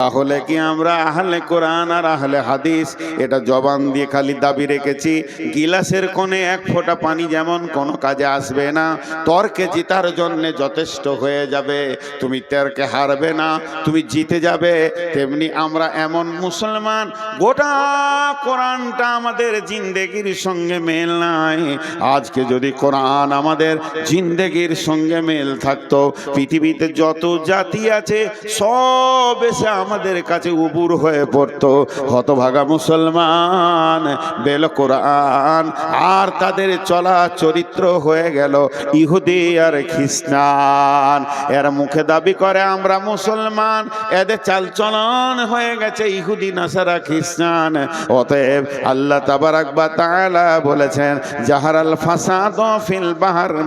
তাহলে কি আমরা আহলে কোরআন আর আহলে হাদিস এটা জবান দিয়ে খালি দাবি রেখেছি? গিলাসের কোণে এক ফোঁটা পানি যেমন কোনো কাজে আসবে না, তর্কে জিতার জন্য যথেষ্ট হয়ে যাবে, তুমি তর্কে হারবে না, তুমি জিতে যাবে, তেমনি আমরা এমন মুসলমান গোটা কোরআনটা আমাদের জিন্দেগির সঙ্গে মেল নাই। আজকে যদি কোরআন আমাদের জিন্দেগির সঙ্গে মেল থাকতো, পৃথিবীতে যত জাতি আছে সব এসে আমাদের কাছে উবুর হয়ে পড়তো। হতভাগা মুসলমান বেল কোরআন আর তাদের চলা চরিত্র হয়ে গেল ইহুদি আর খ্রিস্টান। এরা মুখে দাবি করে আমরা মুসলমান, এদের চালচলন হয়ে গেছে ইহুদি নাসারা খ্রিস্টান। অতএব আল্লাহ তাবারাক ওয়া তাআলা বলেছেন, জাহারাল ফাসাদ ফিল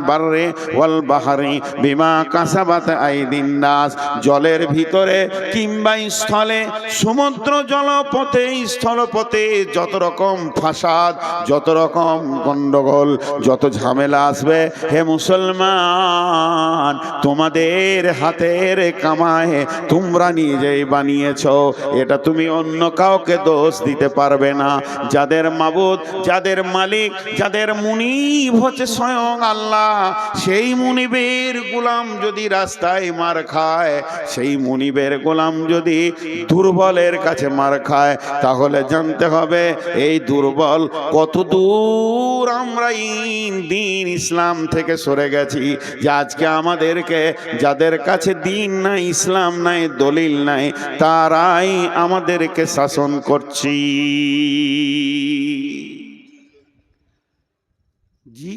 বাররি ওয়াল বাহরি বিমা কাসাবাত আইদিন নাস। জলের ভিতরে কিংবা স্থলে, সমুদ্র জলপথে স্থলপথে যত রকম ফাসাদ, যত রকম গন্ডগোল, যত ঝামেলা আসবে, হে মুসলমান তোমাদের হাতের কামায় তোমরা নিজেই বানিয়েছো, এটা তুমি অন্য কাউকে দোষ দিতে পারবে না। যাদের মাবুদ, যাদের মালিক, যাদের মুনিব হচ্ছে স্বয়ং আল্লাহ, সেই মুনিবের গোলাম যদি রাস্তায় মার খায়, সেই মুনিবের গোলাম যদি দুর্বলের কাছে মার খায়, তাহলে জানতে হবে এই দুর্বল কত দূর আমরা দিন ইসলাম থেকে সরে গেছি, যে আজকে আমাদেরকে যাদের কাছে দিন নাই, ইসলাম নাই, দলিল নাই, তারাই আমাদেরকে শাসন করছি। জি,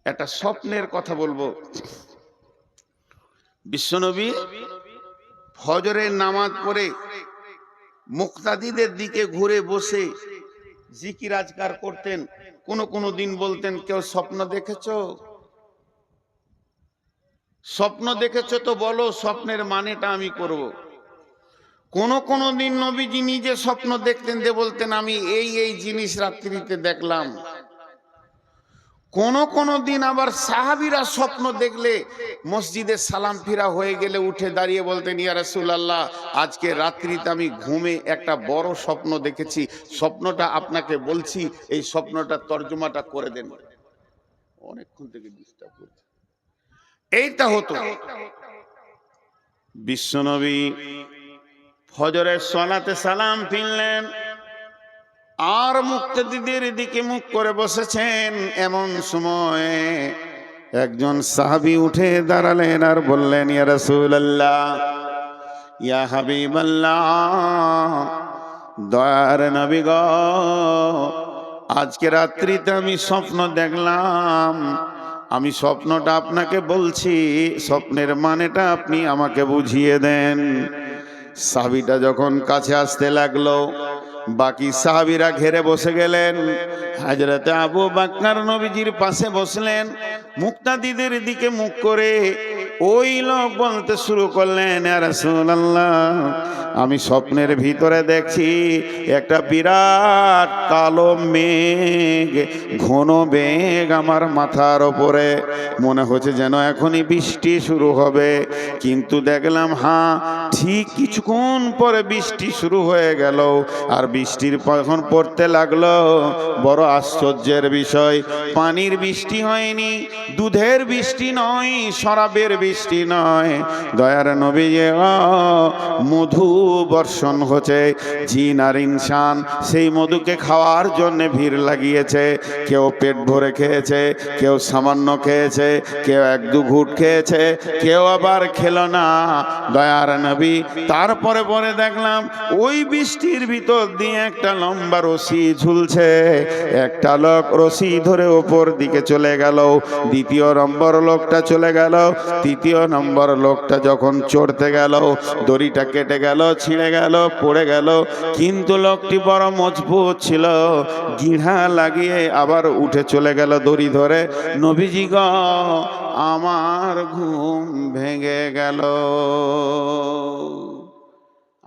একটা স্বপ্নের কথা বলবো। বিশ্বনবী ফজরের নামাজ পড়ে মুক্তাদিদের দিকে ঘুরে বসে জিকির আজকার করতেন। কোন দিন বলতেন, কেউ স্বপ্ন দেখেছো? স্বপ্ন দেখেছো তো বলো, স্বপ্নের মানেটা আমি করব। কোন দিন নবীজি নিজে স্বপ্ন দেখতেন, দিয়ে বলতেন আমি এই জিনিস রাত্রিতে দেখলাম। কোন দিন আবার সাহাবীরা স্বপ্ন দেখলে মসজিদে সালাম ফিরা হয়ে গেলে উঠে দাঁড়িয়ে বলতেন, ইয়া রাসূলুল্লাহ, আজকে রাত্রিতে আমি ঘুমে একটা বড় স্বপ্ন দেখেছি, স্বপ্নটা আপনাকে বলছি, এই স্বপ্নটা তর্জমাটা করে দেন। অনেকক্ষণ থেকে ডিস্টার্ব করছে। এইটা হতো। বিশ্বনবী ফজরের সালাতে সালাম ফিরলেন আর মুক্তাদিদের দিকে মুখ করে বসেছেন। এমন সময় একজন সাহাবী উঠে দাঁড়ালেন আর বললেন, ইয়া রাসূলুল্লাহ, ইয়া হাবিবাল্লাহ, দয়ার নবী গো, আজকে রাত্রিতে আমি স্বপ্ন দেখলাম, আমি স্বপ্নটা আপনাকে বলছি, স্বপ্নের মানেটা আপনি আমাকে বুঝিয়ে দেন। সাহাবীটা যখন কাছে আসতে লাগলো, বাকি সাহাবীরা ঘেরে বসে গেলেন। হযরতে আবু বকর নবীজির পাশে বসলেন, মুক্তাদিদের দিকে মুখ করে ওই লোক বলতে শুরু করলেন, ইয়া রাসূলুল্লাহ, আমি স্বপ্নের ভিতরে দেখছি একটা বিরাট কালো মেঘ, ঘন মেঘ আমার মাথার ওপরে, মনে হচ্ছে যেন এখনই বৃষ্টি শুরু হবে। কিন্তু দেখলাম ঠিক কিছুক্ষণ পরে বৃষ্টি শুরু হয়ে গেল। আর বৃষ্টির যখন পড়তে লাগলো, বড় আশ্চর্যের বিষয়, পানির বৃষ্টি হয়নি, দুধের বৃষ্টি নয়, শরাবের বৃষ্টি নয়, দয়ার নবী, মধু বর্ষণ হচ্ছে। জিন আর ইনসান সেই মধুকে খাওয়ার জন্য ভিড় লাগিয়েছে। কেউ পেট ভরে খেয়েছে, কেউ সামান্য খেয়েছে, কেউ এক দু ঘুট খেয়েছে, কেউ আবার খেলো না। দয়ার নবী তারপরে পরে দেখলাম ওই বৃষ্টির ভিতর দিয়ে একটা লম্বা রশি ঝুলছে। একটা লোক রশি ধরে ওপর দিকে চলে গেল, দ্বিতীয় নম্বর লোকটা চলে গেল, তৃতীয় নম্বর লোকটা যখন চড়তে গেল, দড়িটা কেটে গেল, ছিঁড়ে গেল, পড়ে গেল। কিন্তু লোকটি বড় মজবুত ছিল, গিঁড়া লাগিয়ে আবার উঠে চলে গেল দড়ি ধরে। নবীজি গো, আমার ঘুম ভেঙে গেল।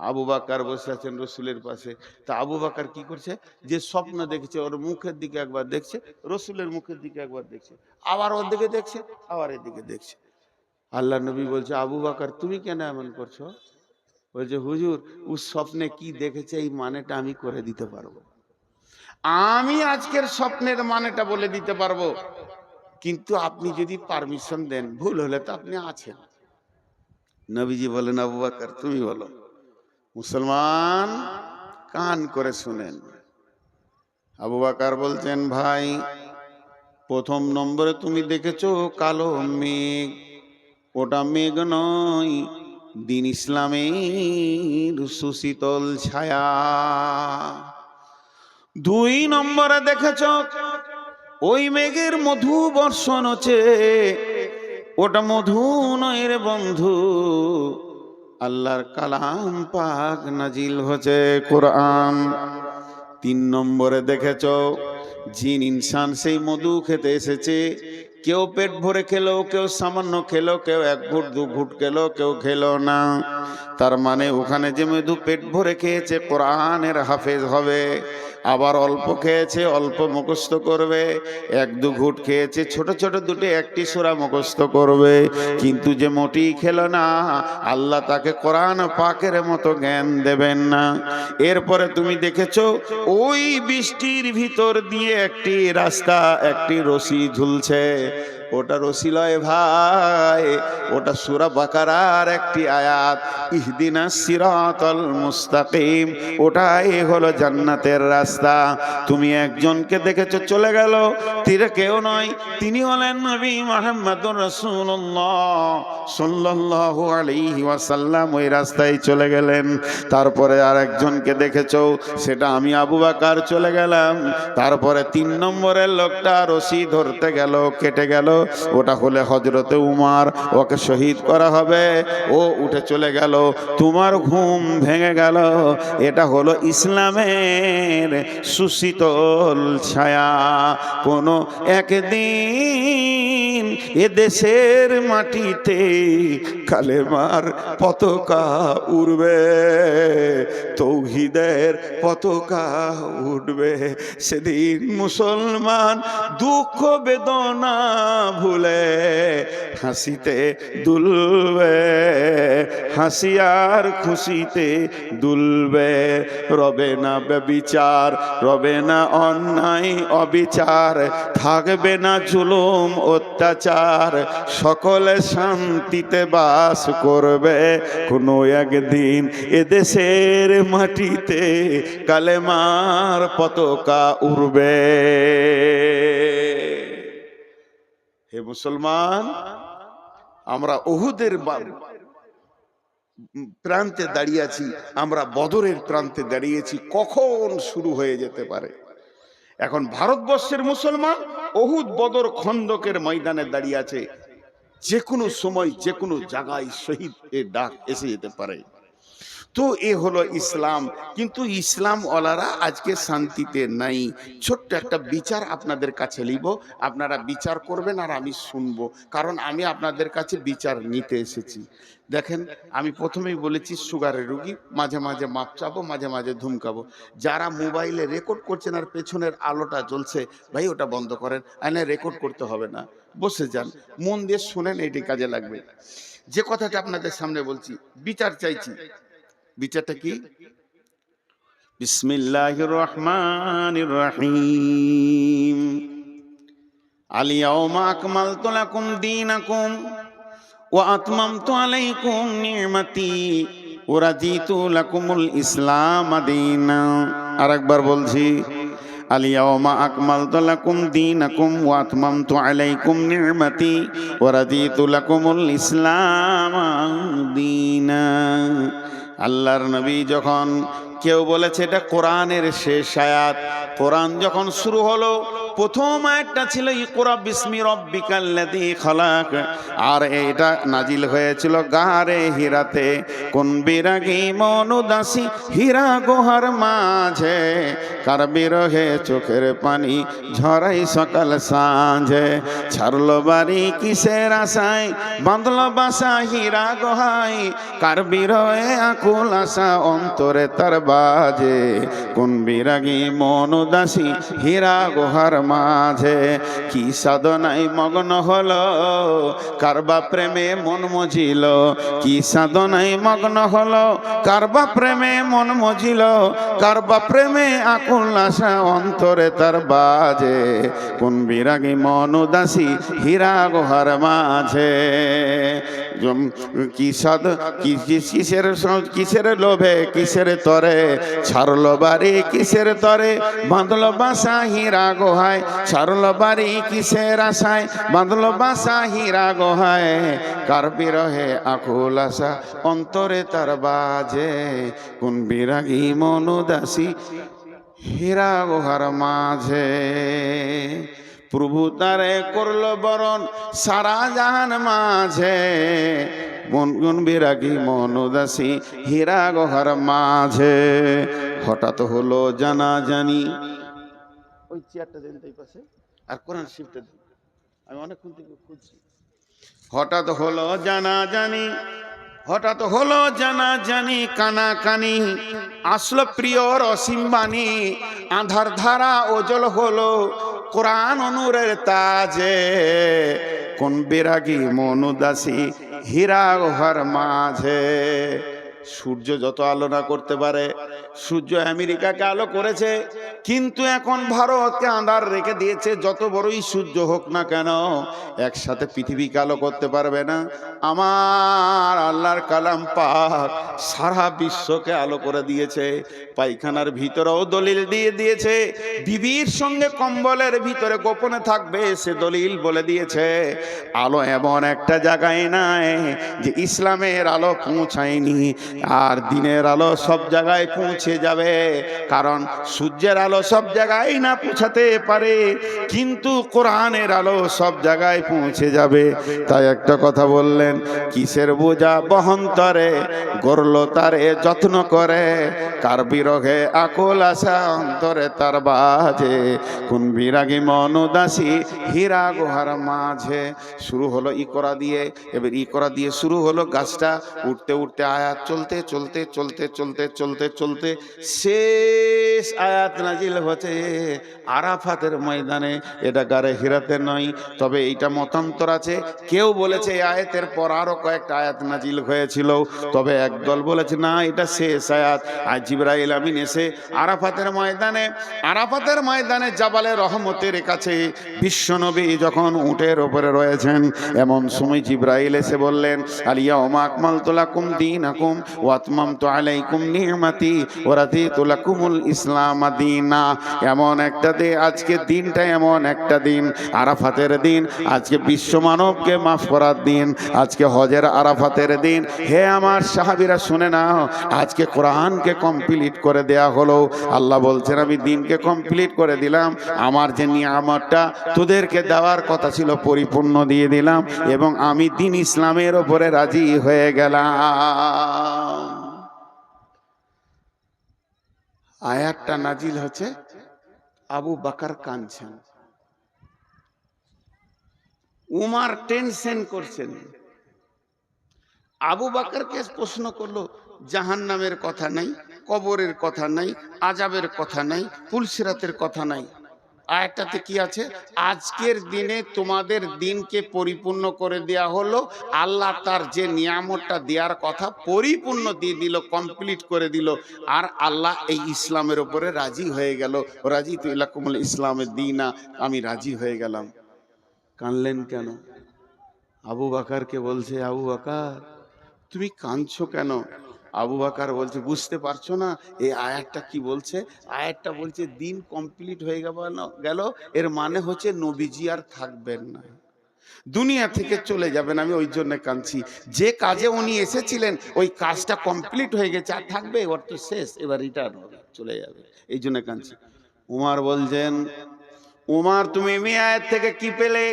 আবু বকর বসে আছেন রসুলের পাশে। তা আবু বকর কি করছে, যে স্বপ্ন দেখেছে ওর মুখের দিকে একবার দেখছে, রসুলের মুখের দিকে একবার দেখছে, আবার ওর দিকে দেখছে, আবার এদিকে দেখছে। আল্লাহ নবী বলছে, আবু বকর তুমি কেন এমন করছো? বলছে হুজুর ও স্বপ্নে কি দেখেছে এই মানেটা আমি করে দিতে পারবো, আমি আজকের স্বপ্নের মানেটা বলে দিতে পারবো, কিন্তু আপনি যদি পারমিশন দেন, ভুল হলে তো আপনি আছেন। নবীজি বলেন আবু বকর তুমি বলো। মুসলমান কান করে শুনেন। আবু বকর বলছেন ভাই, প্রথম নম্বরে তুমি দেখেছো কালো মেঘ, ওটা মেঘ নয়, দিন ইসলামের সুশীতল ছায়া। দুই নম্বরে দেখেছ ওই মেঘের মধু বর্ষণ হচ্ছে, ওটা মধু নয় রে বন্ধু, আল্লাহর কালাম পাক নাজিল হচ্ছে, কোরআন। তিন নম্বরে দেখেছ জিন ইনসান সেই মধু খেতে এসেছে, কেউ পেট ভরে খেলো, কেউ সামান্য খেলো, কেউ এক ঘুট দু ঘুট খেলো, কেউ খেলো না। তার মানে ওখানে যে মধু পেট ভরে খেয়েছে কোরআনের হাফেজ হবে, আবার অল্প খেয়েছে অল্প মুখস্থ করবে, এক দু ঘুট খেয়েছে ছোট ছোট দুটো একটি সূরা মুখস্থ করবে। কিন্তু যে মোটি খেলো না, আল্লাহ তাকে কোরআন পাকের মতো জ্ঞান দেবেন না। এরপরে তুমি দেখেছো ওই বৃষ্টির ভিতর দিয়ে একটি রাস্তা, একটি রশি ঝুলছে, ওটা রশি লয় ভাই, ওটা সূরা বাকারার একটি আয়াত, ইহদিনাস সিরাতাল মুস্তাকিম, ওটাই হলো জান্নাতের রাস্তা। তুমি একজনকে দেখেছো চলে গেল, তীরে কেউ নয়, তিনি হলেন নবী মুহাম্মদুর রাসূলুল্লাহ সাল্লাল্লাহু আলাইহি ওয়াসাল্লাম, ওই রাস্তায় চলে গেলেন। তারপরে আরেকজনকে দেখেছো, সেটা আমি আবু বকর চলে গেলাম। তারপরে তিন নম্বরের লোকটা রশি ধরতে গেল, কেটে গেল, ওটা হলে হযরতে উমর, ওকে শহীদ করা হবে, ও উঠে চলে গেল, তোমার ঘুম ভেঙে গেল। এটা হলো ইসলামের সুশীতল ছায়া। কোনো একদিন এ দেশের মাটিতে কালেমার পতাকা উড়বে, তৌহিদের পতাকা উঠবে। সেদিন মুসলমান দুঃখ বেদনা ভুলে হাসিতে দুলবে, হাসি আর খুশিতে দুলবে। রবে না ব্যভিচার, রবে না অন্যায় অবিচার, থাকবে না জুলুম অত্যাচার, সকলে শান্তিতে বাস করবে। কোনো একদিন এদেশের মাটিতে কালেমার পতাকা উড়বে। হে মুসলমান, আমরা উহুদের প্রান্তে দাঁড়িয়ে আছি, আমরা বদরের প্রান্তে দাঁড়িয়েছি, কখন শুরু হয়ে যেতে পারে। এখন ভারতবর্ষের মুসলমান উহুদ বদর খন্দকের ময়দানে দাঁড়িয়ে আছে, যে কোনো সময় যে কোনো জায়গায় শহীদ এর ডাক এসে যেতে পারে। তো এ হলো ইসলাম। কিন্তু ইসলাম ওয়ালারা আজকে শান্তিতে নাই। ছোট্ট একটা বিচার আপনাদের কাছে নিব, আপনারা বিচার করবেন আর আমি শুনবো, কারণ আমি আপনাদের কাছে বিচার নিতে এসেছি। দেখেন, আমি প্রথমেই বলেছি সুগারের রুগী, মাঝে মাঝে মাপ চাবো, মাঝে মাঝে ধুমকাবো। যারা মোবাইলে রেকর্ড করছেন আর পেছনের আলোটা জ্বলছে, ভাই ওটা বন্ধ করেন, আইনে রেকর্ড করতে হবে না, বসে যান, মন দিয়ে শুনেন, এটি কাজে লাগবে। যে কথাটা আপনাদের সামনে বলছি, বিচার চাইছি। বিচারটা কি? বিসমিল্লাহির রহমানির রহিম। আল ইয়াউমা আকমালতু লাকুম দীনাকুম ওয়া আতমামতু আলাইকুম নি'মাতি ওয়া রাদিতু লাকুমুল ইসলাম দীনা। আরেকবার বলছি, আল ইয়াউমা আকমালতু লাকুম দীনাকুম ওয়া আতমামতু আলাইকুম নি'মাতি ওয়া রাদিতু লাকুমুল ইসলাম দীনা। আল্লাহর নবী যখন, কেউ বলেছে এটা কোরআনের শেষ আয়াত, কোরআন যখন শুরু হলো প্রথম আয়াতটা ছিল ইকরা বিসমি রাব্বিকাল্লাযী খালাক, আর এটা নাজিল হয়েছিল গারে হীরাতে। কোন বিরাগী মনুদাসী হীরা গুহার মাঝে, কার বিরহে চোখের পানি ঝরাই সকাল সাঁঝে। ছাড়লো বাড়ি কিসের আশায়, বাঁধলো বাসা হীরা গুহায়, কার বিরহে আকুল আশা অন্তরে তার বাজে। কোন বিরাগী মনুদাসী হীরা গুহার মাঝে কি সাধনায় মগ্ন হলো কারবা প্রেমে মন মজিল কি সাধনায় মগ্ন হলো কারবা প্রেমে মন মজিল কারবা প্রেমে আকুল আশা অন্তরে তার বাজে কোন বিরাগী মন উদাসী হীরা গুহার মাঝে কি সাধ কিসের লোভে কিসের তরে ছাড়লো বাড়ি কিসের তরে বাঁধলো বাসা হীরা গুহায় ছাড়লো বাড়ি কিসের আশায় বাঁধলো বাসা হীরা গুহায় কার বিরহে আকুল আশা অন্তরে তার বাজে কোন বিরাগী মন উদাসী হীরা গুহার মাঝে প্রভু তারে করলো বরণ সারা জাহান মাঝে মন বিরাগী মন উদাসী হীরা গুহার মাঝে হঠাৎ হলো জানাজানি ওই চেয়ারটা দেন তাই পাশে আর কোরআন শিফটটা দিন আমি অনেকক্ষণ থেকে খুঁজছি হঠাৎ হলো জানাজানি হঠাৎ হলো জানাজানি কানাকানি আসলো প্রিয়র অসীম বাণী আধার ধারা ওজল হলো কোরআন অনুরের তাজে কোন বিরাগী মন উদাসী হীরা গুহার মাঝে সূর্য যত আলো না করতে পারে সূর্য আমেরিকাকে আলো করেছে কিন্তু এখন ভারতকে আঁধার রেখে দিয়েছে যত বড়ই সূর্য হোক না কেন একসাথে পৃথিবীকে আলো করতে পারবে না আমার আল্লাহর কালাম পাক সারা বিশ্বকে আলো করে দিয়েছে পায়খানার ভিতরেও দলিল দিয়ে দিয়েছে বিবির সঙ্গে কম্বলের ভিতরে গোপনে থাকবে সে দলিল বলে দিয়েছে আলো এমন একটা জায়গায় নাই যে ইসলামের আলো পৌঁছায়নি আর দিনের আলো সব জায়গায় পৌঁছে যাবে কারণ সূর্যের আলো সব জায়গায় না পৌঁছাতে পারে কিন্তু কোরআনের আলো সব জায়গায় পৌঁছে যাবে তাই একটা কথা বললেন কিসের বোঝা বহন্তরে গড়ল তারে যত্ন করে কার বিরহে আকুল আশা অন্তরে তার বাজে কোন বিরাগী মন উদাসী হীরা গুহার মাঝে শুরু হলো ইকরা দিয়ে এবার ইকরা দিয়ে শুরু হলো গাছটা উঠতে উঠতে আয়াত চলতে চলতে চলতে চলতে চলতে চলতে শেষ আয়াত নাজিল হচ্ছে আরাফাতের ময়দানে এটা গারে হিরাতে নয় তবে এইটা মতান্তর আছে কেউ বলেছে এই আয়াতের পর আরো কয়েকটা আয়াত নাজিল হয়েছিল তবে একদল বলেছে না এটা শেষ আয়াত আর জিবরাইল আমিন এসে আরাফাতের ময়দানে জাবালে রহমতের কাছে বিশ্বনবী যখন উটের উপরে রয়েছেন এমন সময় জিবরাইল এসে বললেন আলিয়াউমা আকমালতু লাকুম দীনাকুম ওয়া আতমামতু আলাইকুম নি'মাতি ওয়া রাদিতু লাকুমুল ইসলাম দীনা এমন একটা দিন আজকে দিনটা এমন একটা দিন আরাফাতের দিন আজকে বিশ্ব মানবকে মাফ করার দিন আজকে হজের আরাফাতের দিন হে আমার সাহাবীরা শুনে নাও আজকে কোরআনকে কমপ্লিট করে দেয়া হলো আল্লাহ বলছেন আমি দিনকে কমপ্লিট করে দিলাম আমার যে নিয়ামতটা তোদেরকে দেওয়ার কথা ছিল পরিপূর্ণ দিয়ে দিলাম এবং আমি দিন ইসলামের উপরে রাজি হয়ে গেলাম আয়াতটা নাজিল হচ্ছে আবু বকর কাঁদছেন উমর টেনশন করছেন আবু বকরকে প্রশ্ন করলো জাহান্নামের কথা নাই কবরের কথা নাই আযাবের কথা নাই পুলসিরাতের কথা নাই আয়াতটাতে কি আছে আজকের দিনে তোমাদের দিনকে পরিপূর্ণ করে দেয়া হলো আল্লাহ তার যে নিয়ামতটা দেওয়ার কথা পরিপূর্ণ দিয়ে দিল কমপ্লিট করে দিল আর আল্লাহ এই ইসলামের উপরে রাজি হয়ে গেল রাজিতু লাকুমুল ইসলামের দীনা আমি রাজি হয়ে গেলাম কানলেন কেন আবু বকরকে বলছে আবু বকর তুমি কাঁদছো কেন আবু বকর বলছে বুঝতে পারছো না এই আয়াতটা কি বলছে আয়াতটা বলছে দিন কমপ্লিট হয়ে গেল এর মানে হচ্ছে নবীজি আর থাকবেন না দুনিয়া থেকে চলে যাবেন আমি ওই জন্য কাঁদছি যে কাজে উনি এসেছিলেন ওই কাজটা কমপ্লিট হয়ে গেছে আর থাকবে ওর তো শেষ এবার রিটার্ন হবে চলে যাবে এই জন্য কাঁদছি উমর বলছেন উমর তুমি এই আয়াত থেকে কি পেলে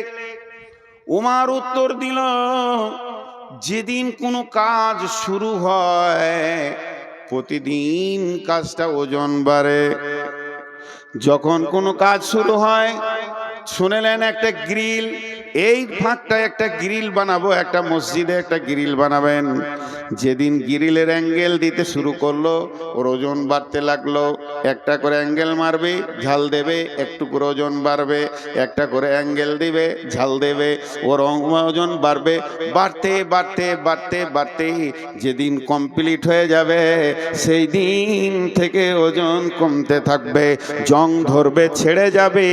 উমর উত্তর দিল যেদিন কোনো কাজ শুরু হয় প্রতিদিন কাজটা ওজন বাড়ে যখন কোনো কাজ শুরু হয় শুনেলেন একটা গ্রিল এই ফাঁকটা একটা গ্রিল বানাবো, একটা মসজিদে একটা গ্রিল বানাবেন। যেদিন গ্রিলের অ্যাঙ্গেল দিতে শুরু করলো, ওর ওজন বাড়তে লাগলো। একটা করে অ্যাঙ্গেল মারবে, ঝাল দেবে, একটু করে ওজন বাড়বে, একটা করে অ্যাঙ্গেল দিবে, ঝাল দেবে, ওর ওজন বাড়বে, বাড়তে বাড়তে বাড়তে বাড়তে যেদিন কমপ্লিট হয়ে যাবে সেই দিন থেকে ওজন কমতে থাকবে, জং ধরবে, ছেড়ে যাবে,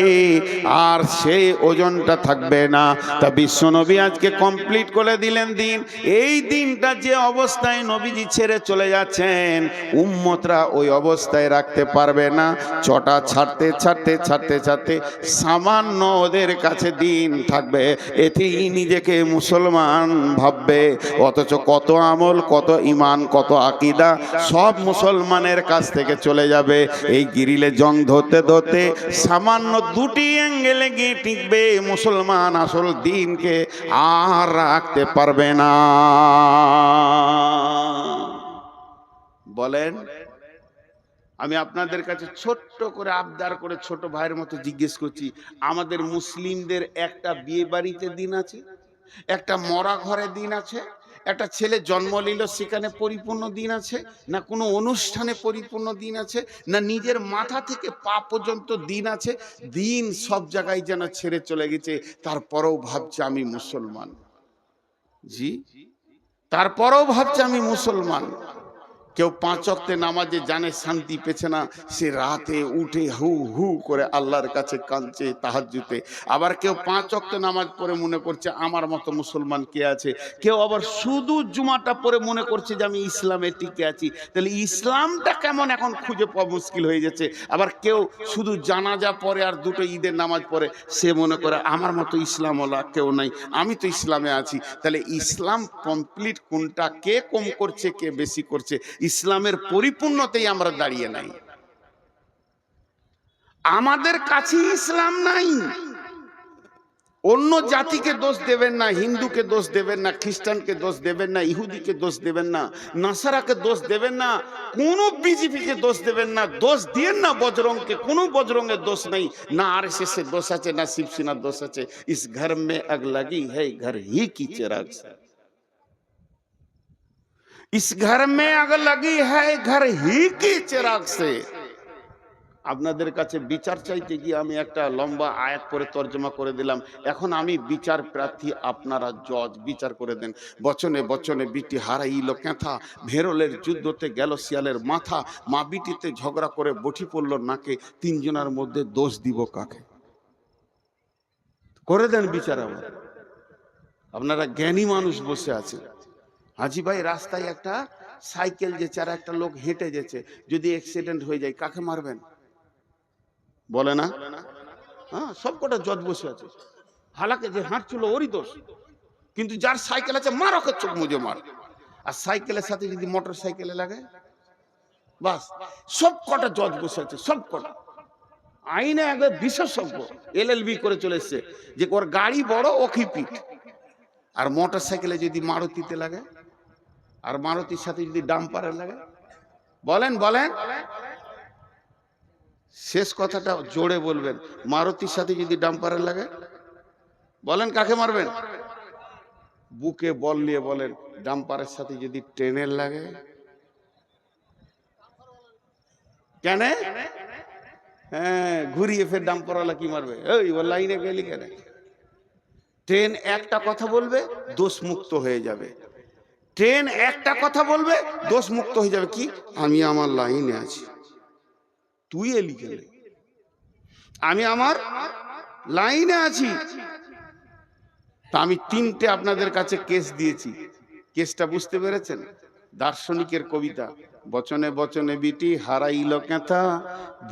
আর সেই ওজনটা থাকবে না। তা বিশ্বনবী আজকে কমপ্লিট করে দিলেন দিন। এই দিনটা যে অবস্থায় নবীজি ছেড়ে চলে যাচ্ছেন, উম্মতরা ওই অবস্থায় রাখতে পারবে না। ছটা ছাড়তে ছাড়তে ছাড়তে ছাড়তে সামান্য ওদের কাছে দিন থাকবে, এতেই নিজেকে মুসলমান ভাববে। অথচ কত আমল, কত ঈমান, কত আকীদা সব মুসলমানের কাছ থেকে চলে যাবে। এই গ্রিলে জং ধরতে ধরতে সামান্য দুটি অ্যাঙ্গেলে গিয়ে টিকবে, মুসলমান আসল দিনকে আর রাখতে পারবে না। বলেন, আমি আপনাদের কাছে ছোট্ট করে আবদার করে ছোট ভাইয়ের মতো জিজ্ঞেস করছি, আমাদের মুসলিমদের একটা বিয়ে বাড়িতে দিন আছে, একটা মরা ঘরে দিন আছে, একটা ছেলে জন্ম নিল সেখানে পরিপূর্ণ দিন আছে, না কোনো অনুষ্ঠানে পরিপূর্ণ দিন আছে, না নিজের মাথা থেকে পা পর্যন্ত দিন আছে। দিন সব জায়গায় যেন ছেড়ে চলে গেছে, তারপরেও ভাবছে আমি মুসলমান। জি, তারপরেও ভাবছে আমি মুসলমান। কেউ 5 ওয়াক্তে নামাজে জানে শান্তি পেছে না, সে রাতে উঠে হু হু করে আল্লাহর কাছে কাঁদছে তাহাজ্জুদে। আবার কেউ 5 ওয়াক্তে নামাজ পড়ে মনে করছে আমার মতো মুসলমান কে আছে। কেউ আবার শুধু জুমাটা পড়ে মনে করছে যে আমি ইসলামে টিকে আছি। তাহলে ইসলামটা কেমন এখন খুঁজে পাওয়া মুশকিল হয়ে যাচ্ছে। আবার কেউ শুধু জানাজা পড়ে আর দুটো ঈদের নামাজ পড়ে, সে মনে করে আমার মতো ইসলামওয়ালা কেউ নাই, আমি তো ইসলামে আছি। তাহলে ইসলাম কমপ্লিট কোনটা, কে কম করছে কে বেশি করছে? ইসলামের পরিপূর্ণতেই আমরা দাঁড়িয়ে নাই। আমাদের কাছে ইসলাম নাই। অন্য জাতিকে দোষ দেবেন না, হিন্দুকে দোষ দেবেন না, খ্রিস্টানকে দোষ দেবেন না, ইহুদিকে দোষ দেবেন না, নাসারাকে দোষ দেবেন না, কোনো বিজেপিকে দোষ দেবেন না, দোষ দিয়েন না বজরংকে, কোনো বজরংয়ের দোষ নাই, না আরএসএস এর দোষ আছে, না শিবসেনার দোষ আছে। ইস ঘর মে আগ লাগি হ্যায় ঘর হি কি চিরাগ সে, इस घर में आग लगी है घर ही की चिराग से। আপনাদের কাছে বিচার চাইতে গিয়ে আমি একটা লম্বা আয়াত করে তর্জমা করে দিলাম। এখন আমি বিচার প্রার্থী, আপনারা জজ, বিচার করে দেন। বচনে বচনে বিটি হারাইল কেথা, ভেরলের যুদ্ধতে গেল শিয়ালের মাথা, মা বিটিতে ঝগড়া করে বটি পড়ল নাকে, তিনজনের মধ্যে দোষ দিব কাকে? করে দেন বিচার। আপনারা জ্ঞানী মানুষ বসে আছে। হাজি ভাই, রাস্তায় একটা সাইকেল যেছে আর একটা লোক হেঁটে যেছে, যদি অ্যাক্সিডেন্ট হয়ে যায় কাকে মারবেন? বলে না? হ্যাঁ, সব কটা জজ বসে আছে। হালাকে যে হাঁটছিল ওরই দোষ, কিন্তু যার সাইকেল আছে মার ওকে চোখ মুজে মার। আর সাইকেলের সাথে যদি মোটর সাইকেলে লাগে, বাস সব কটা জজ বসে আছে, সব কটা আইনে একবার বিশেষজ্ঞ, LLB করে চলে এসছে যে ওর গাড়ি বড় ওকে পিঠ। আর মোটর সাইকেলে যদি মারুতিতে লাগে, আর মারুতির সাথে যদি ডাম্পারে লাগে, বলেন বলেন, শেষ কথাটা জোরে বলবেন, মারুতির সাথে যদি ডাম্পারে লাগে, বলেন কাকে মারবেন? বুকে বল নিয়ে বলেন, ডাম্পারের সাথে যদি ট্রেনের লাগে, কেন? হ্যাঁ, ঘুরিয়ে ফের ডাম্পারওয়ালা কি মারবে? ওই ওর লাইনে গেলি কেন? ট্রেন একটা কথা বলবে, দোষ মুক্ত হয়ে যাবে। ট্রেন একটা কথা বলবে, দোষ মুক্ত হয়ে যাবে। কি? আমি আমার লাইনে আছি, তুই এলি কেন? আমি আমার লাইনে আছি। তা আমি 3টে আপনাদের কাছে কেস দিয়েছি। কেসটা বুঝতে পেরেছেন? দার্শনিকের কবিতা, বচনে বচনে বিটি হারাইল কেথা,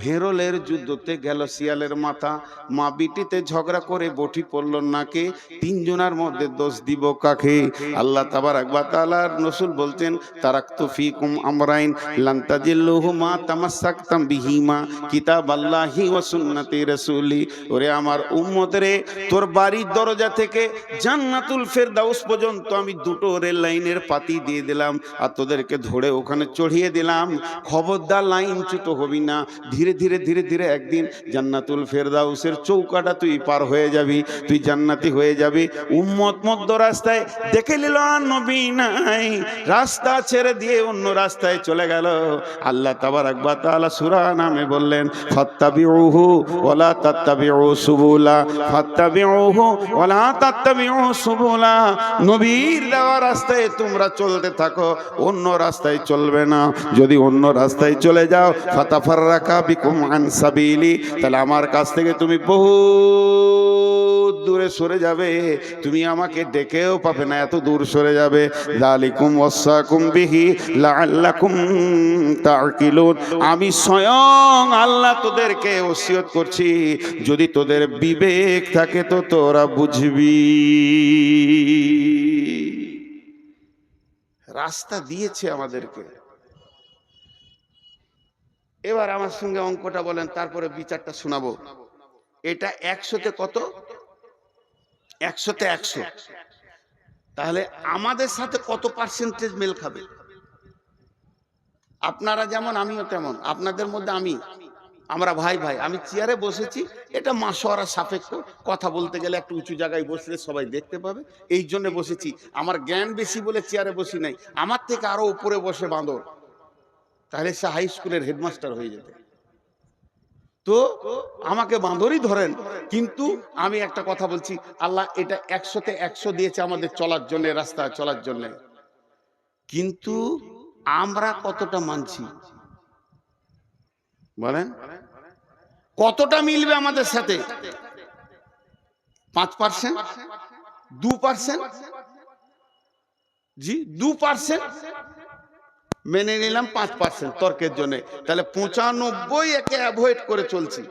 ভেরলের যুদ্ধতে গেল শিয়ালের মাথা, মা বিটিতে ঝগড়া করে বটি পড়ল নাকে, তিনজনের মধ্যে দোষ দিব কাকে? আল্লাহ তাবারাক ওয়া তাআলার রাসূল বলতেন, তারাকতু ফিকুম আমরাইন লান তাজিল্লুহুমা তামাসসাকতাম বিহিমা কিতাবাল্লাহি ওয়া সুন্নতি রাসূলি। ওরে আমার উম্মত রে, তোর বাড়ির দরজা থেকে জান্নাতুল ফেরদাউস পর্যন্ত আমি 2টো রেল লাইনের পাতি দিয়ে দিলাম, আর তোদেরকে ধরে ওখানে চড়িয়ে ধরিয়ে দিলাম, খবরদার লাইনচ্যুত হবি না। ধীরে ধীরে ধীরে ধীরে একদিন জান্নাতুল ফেরদাউসের চৌকাটা তুই পার হয়ে যাবি, তুই জান্নাতি হয়ে যাবি। উম্মত মধ্য রাস্তায় দেখে নিল আর নবী নাই, রাস্তা ছেড়ে দিয়ে অন্য রাস্তায় চলে গেল। আল্লাহ তাবারাক ওয়া তাআলা সূরা নামে বললেন, ফাত্তাবিউহু ওয়ালা তাত্তাবিউ সুবুলা, ফাত্তাবিউহু ওয়ালা তাত্তাবিউ সুবুলা। নবীর দেওয়া রাস্তায় তোমরা চলতে থাকো, অন্য রাস্তায় চলবে না। যদি অন্য রাস্তায় চলে যাও, ফাতাফাররাকা বিকুম আন সাবিলি, তাহলে আমার কাছ থেকে তুমি বহু দূরে সরে যাবে, তুমি আমাকে ডেকেও পাবে না, এত দূর সরে যাবে। যালিকুম ওয়াসাকুম বিহি লাআল্লাকুম তাকিলুন। আমি স্বয়ং আল্লাহ তোদেরকে ওসিয়ত করছি, যদি তোদের বিবেক থাকে তো তোরা বুঝবি। রাস্তা দিয়েছে আমাদেরকে। এবার আমার সঙ্গে অঙ্কটা বলেন, তারপরে বিচারটা শোনাবো। এটা 100-তে কত? 100-তে 100। তাহলে আমাদের সাথে কত পার্সেন্টেজ মেল খাবে? আপনারা যেমন আমিও তেমন, আপনাদের মধ্যে আমরা ভাই ভাই। আমি চেয়ারে বসেছি, এটা মাশওয়ারা সাপেক্ষ, কথা বলতে গেলে একটু উঁচু জায়গায় বসলে সবাই দেখতে পাবে, এই জন্য বসেছি। আমার জ্ঞান বেশি বলে চেয়ারে বসি নাই, আমার থেকে আরো উপরে বসে বাঁদর, তাহলে সে হাই স্কুলের হেডমাস্টার হয়ে যেত। তো আমাকে বাঁদরই ধরেন, কিন্তু আমি একটা কথা বলছি, আল্লাহ এটা 100-তে 100 দিয়েছে আমাদের চলার জন্য, রাস্তায় চলার জন্য। কিন্তু আমরা কতটা মানছি বলেন? কতটা মিলবে আমাদের সাথে? 5%, 2%? জি 2% মেনে নিলাম, 5% তর্কের জন্য, তাহলে 95 একে অ্যাভয়েড করে চলছি।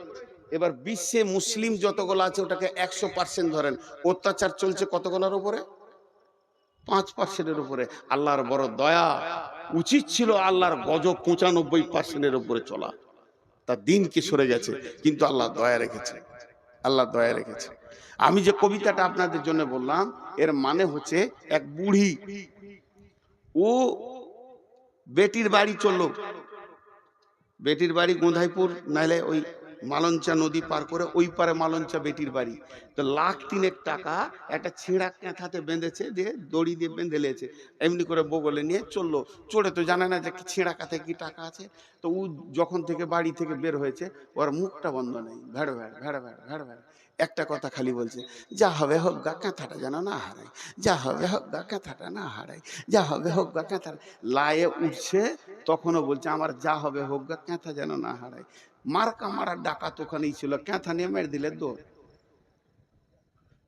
এবার বিশ্বে মুসলিম যতগুলো আছে ওটাকে 100% ধরেন, অত্যাচার চলছে কতগুলোর উপরে? 5%-এর উপরে। আল্লাহর বড় দয়া, উচিত ছিল আল্লাহর গজব 95%-এর উপরে চলা, তার দিন কি সরে গেছে, কিন্তু আল্লাহ দয়া রেখেছে, আল্লাহ দয়া রেখেছে। আমি যে কবিতাটা আপনাদের জন্য বললাম, এর মানে হচ্ছে এক বুড়ি, ও বেটির বাড়ি চললো, বেটির বাড়ি গোঁধাইপুর, নাহলে ওই মালঞ্চা নদী পার করে ওই পারে মালঞ্চা বেটির বাড়ি। তো 1,03,000 টাকা একটা ছিঁড়া কাঁথাতে বেঁধেছে, দিয়ে দড়ি দিয়ে বেঁধে লেছে, এমনি করে বগলে নিয়ে চললো। চড়ে তো জানে না যে ছিঁড়া কাঁথায় কি টাকা আছে। তো ও যখন থেকে বাড়ি থেকে বের হয়েছে, ওর মুখটা বন্ধ নেই, ভেড় ভেড় ভেড় ভেড় ভেড় ভেড়, একটা কথা খালি বলছে, যা হবে হোক গা, কাঁথাটা যেন না হারাই, যা হবে হোক গা, কাঁথাটা না হারাই, যা হবে হোক গা, কাঁথাটা। লায়ে উঠছে, তখনও বলছে আমার যা হবে হোক গা, কাঁথা যেন না হারাই। মার্কা মারার ডাকাত ওখানেই ছিল, কাঁথা নিয়ে মেরে দিলে দৌড়।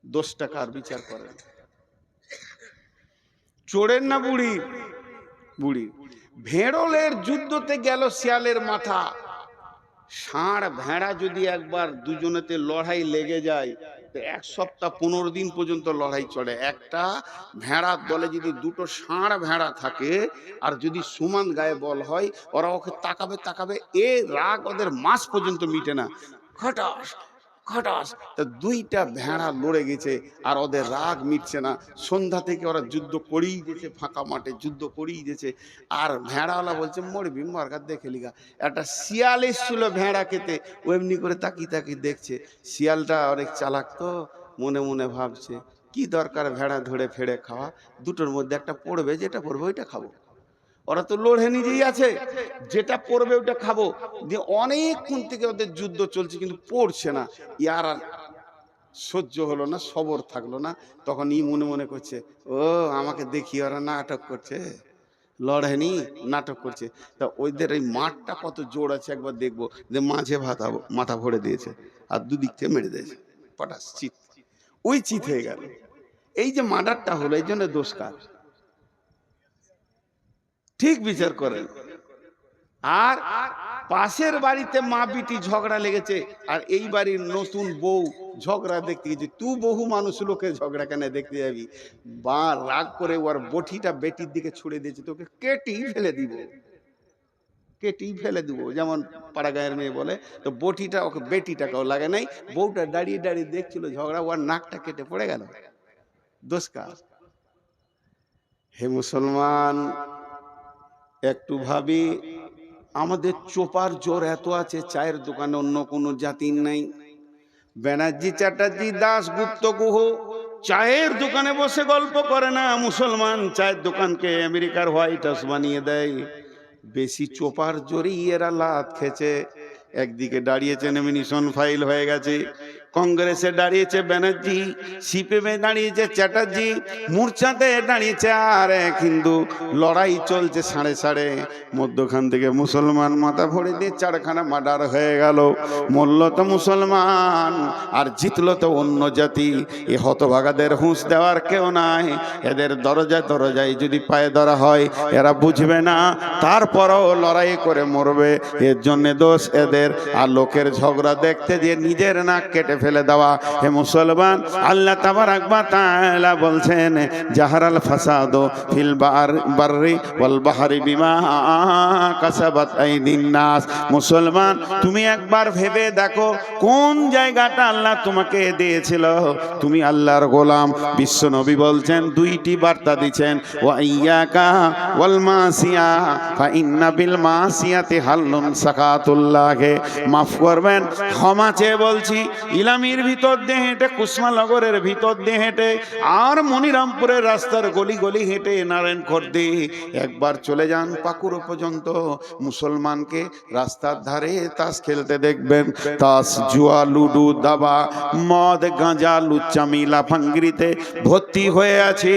10 টাকার বিচার করেন। চোরের না বুড়ি? বুড়ি। ভেড়লের যুদ্ধতে গেল শিয়ালের মাথা। ষাঁড় ভেড়া যদি একবার দুজনেতে লড়াই লেগে যায়, তো 1 সপ্তাহ 15 দিন পর্যন্ত লড়াই চলে। একটা ভেড়ার দলে যদি 2টো ষাঁড় ভেড়া থাকে, আর যদি সমান গায়ে বল হয়, ওরা ওকে তাকাবে তাকাবে, এ রাগ ওদের মাস পর্যন্ত মিটে না। খটাস খটাস, তা 2টা ভেড়া লড়ে গেছে, আর ওদের রাগ মিটছে না। সন্ধ্যা থেকে ওরা যুদ্ধ করেই গেছে, ফাঁকা মাঠে যুদ্ধ করেই গেছে। আর ভেড়াওয়ালা বলছে মরবি মরগার দেখে লিগা। একটা শিয়াল এসছিল ভেড়া খেতে, ও এমনি করে তাকিয়ে তাকিয়ে দেখছে। শিয়ালটা অনেক চালাক, তো মনে মনে ভাবছে কি দরকার ভেড়া ধরে ফেড়ে খাওয়া, দুটোর মধ্যে একটা পড়বে, যেটা পড়বে ওইটা খাবো। ওরা তো লড়ে নিজেই আছে, যেটা পড়বে ওটা খাবো। দিয়ে অনেকক্ষণ থেকে ওদের যুদ্ধ চলছে, কিন্তু পড়ছে না। ইয়ার আর সহ্য হলো না, সবর থাকলো না। তখন ই মনে মনে করছে, ও আমাকে দেখি ওরা নাটক করছে, লড়েনি, নাটক করছে। তা ওইদের এই মাঠটা কত জোর আছে একবার দেখবো। যে মাঝে মাথা ভরে দিয়েছে, আর দুদিক থেকে মেরে দিয়েছে, পটাশ চিত, ওই চিত হয়ে গেল। এই যে মার্ডারটা হলো, এই জন্য দোষ কার? ঠিক বিচার করেন। আর পাশের বাড়িতে মা বিটি ঝগড়া লেগেছে, আর এই বাড়ির নতুন বউ ঝগড়া দেখতে গেছে। তুই বহু মানুষ লোকে ঝগড়া কেন দেখতে যাবি? বা রাগ করে ওর বটিটা বেটির দিকে ছুড়ে দিয়েছে, তোকে কেটেই ফেলে দিব, কেটেই ফেলে দিব। যেমন পাড়া গায়ের মেয়ে বলে, তো বটিটা ওকে বেটিটাকেও লাগে নাই, বউটা দাঁড়িয়ে দাঁড়িয়ে দেখছিল ঝগড়া, ওর নাকটা কেটে পড়ে গেল। দোষ কার? হে মুসলমান, একটু ভাবি, আমাদের চোপার জোর এত আছে, চায়ের দোকানে অন্য কোনো জাতির নাই। ব্যানার্জি, চ্যাটার্জি, দাশগুপ্ত, গুহ চায়ের দোকানে বসে গল্প করে না, মুসলমান চায়ের দোকানকে আমেরিকার হোয়াইট হাউস বানিয়ে দেয়। বেশি চোপার জোরেই এরা লাত খেছে। একদিকে দাঁড়িয়েছে নমিনেশন ফাইল হয়ে গেছে, কংগ্রেসে দাঁড়িয়েছে ব্যানার্জি, সিপিএমে দাঁড়িয়েছে চ্যাটার্জি, মূর্ছাতে দাঁড়িয়েছে আর এক হিন্দু। লড়াই চলছে সাড়ে সাড়ে। মধ্যখান থেকে মুসলমান মাথা ভরে দিয়ে চারখানা মার্ডার হয়ে গেল। মরল তো মুসলমান আর জিতল তো অন্য জাতি। এ হতভাগাদের হুঁশ দেওয়ার কেউ নাই। এদের দরজায় দরজায় যদি পায়ে ধরা হয় এরা বুঝবে না, তারপরও লড়াই করে মরবে। এর জন্য দোষ এদের। আর লোকের ঝগড়া দেখতে যে নিজের নাক কেটে ফেলে দেওয়া। হে মুসলমান, আল্লাহ তাবারাক ওয়া তাআলা বলছেন, জাহারাল ফাসাদু ফিল বাররি ওয়াল বাহরি বিমা কাসাবাত আইদিন নাস। মুসলমান, তুমি একবার ভেবে দেখো কোন জায়গাটা আল্লাহ তোমাকে দিয়েছিল। তুমি আল্লাহর গোলাম। বিশ্ব নবী বলছেন, দুইটি বার্তা দিচ্ছেন, ওয়া ইয়াকা ওয়াল মাসিয়া ফা ইন্না বিল মাসিয়াতি হাল্লুন সাকাতুল্লাহে। মাফ করবেন, ক্ষমা চেয়ে বলছি। ইলামির ভিতর দিয়ে হেঁটে, কুসমানগরের ভিতর দিয়ে হেঁটে, আর মনিরামপুরের রাস্তার গলি গলি হেঁটে নারায়ণখর্দে একবার চলে যান পাকুড়ো পর্যন্ত, মুসলমানকে রাস্তার ধারে তাস খেলতে দেখবেন। তাস, জুয়া, লুডু, দাবা, মদ, গাঁজা, লুচ্চামি, লাফাঙ্গিরিতে ভর্তি হয়ে আছে।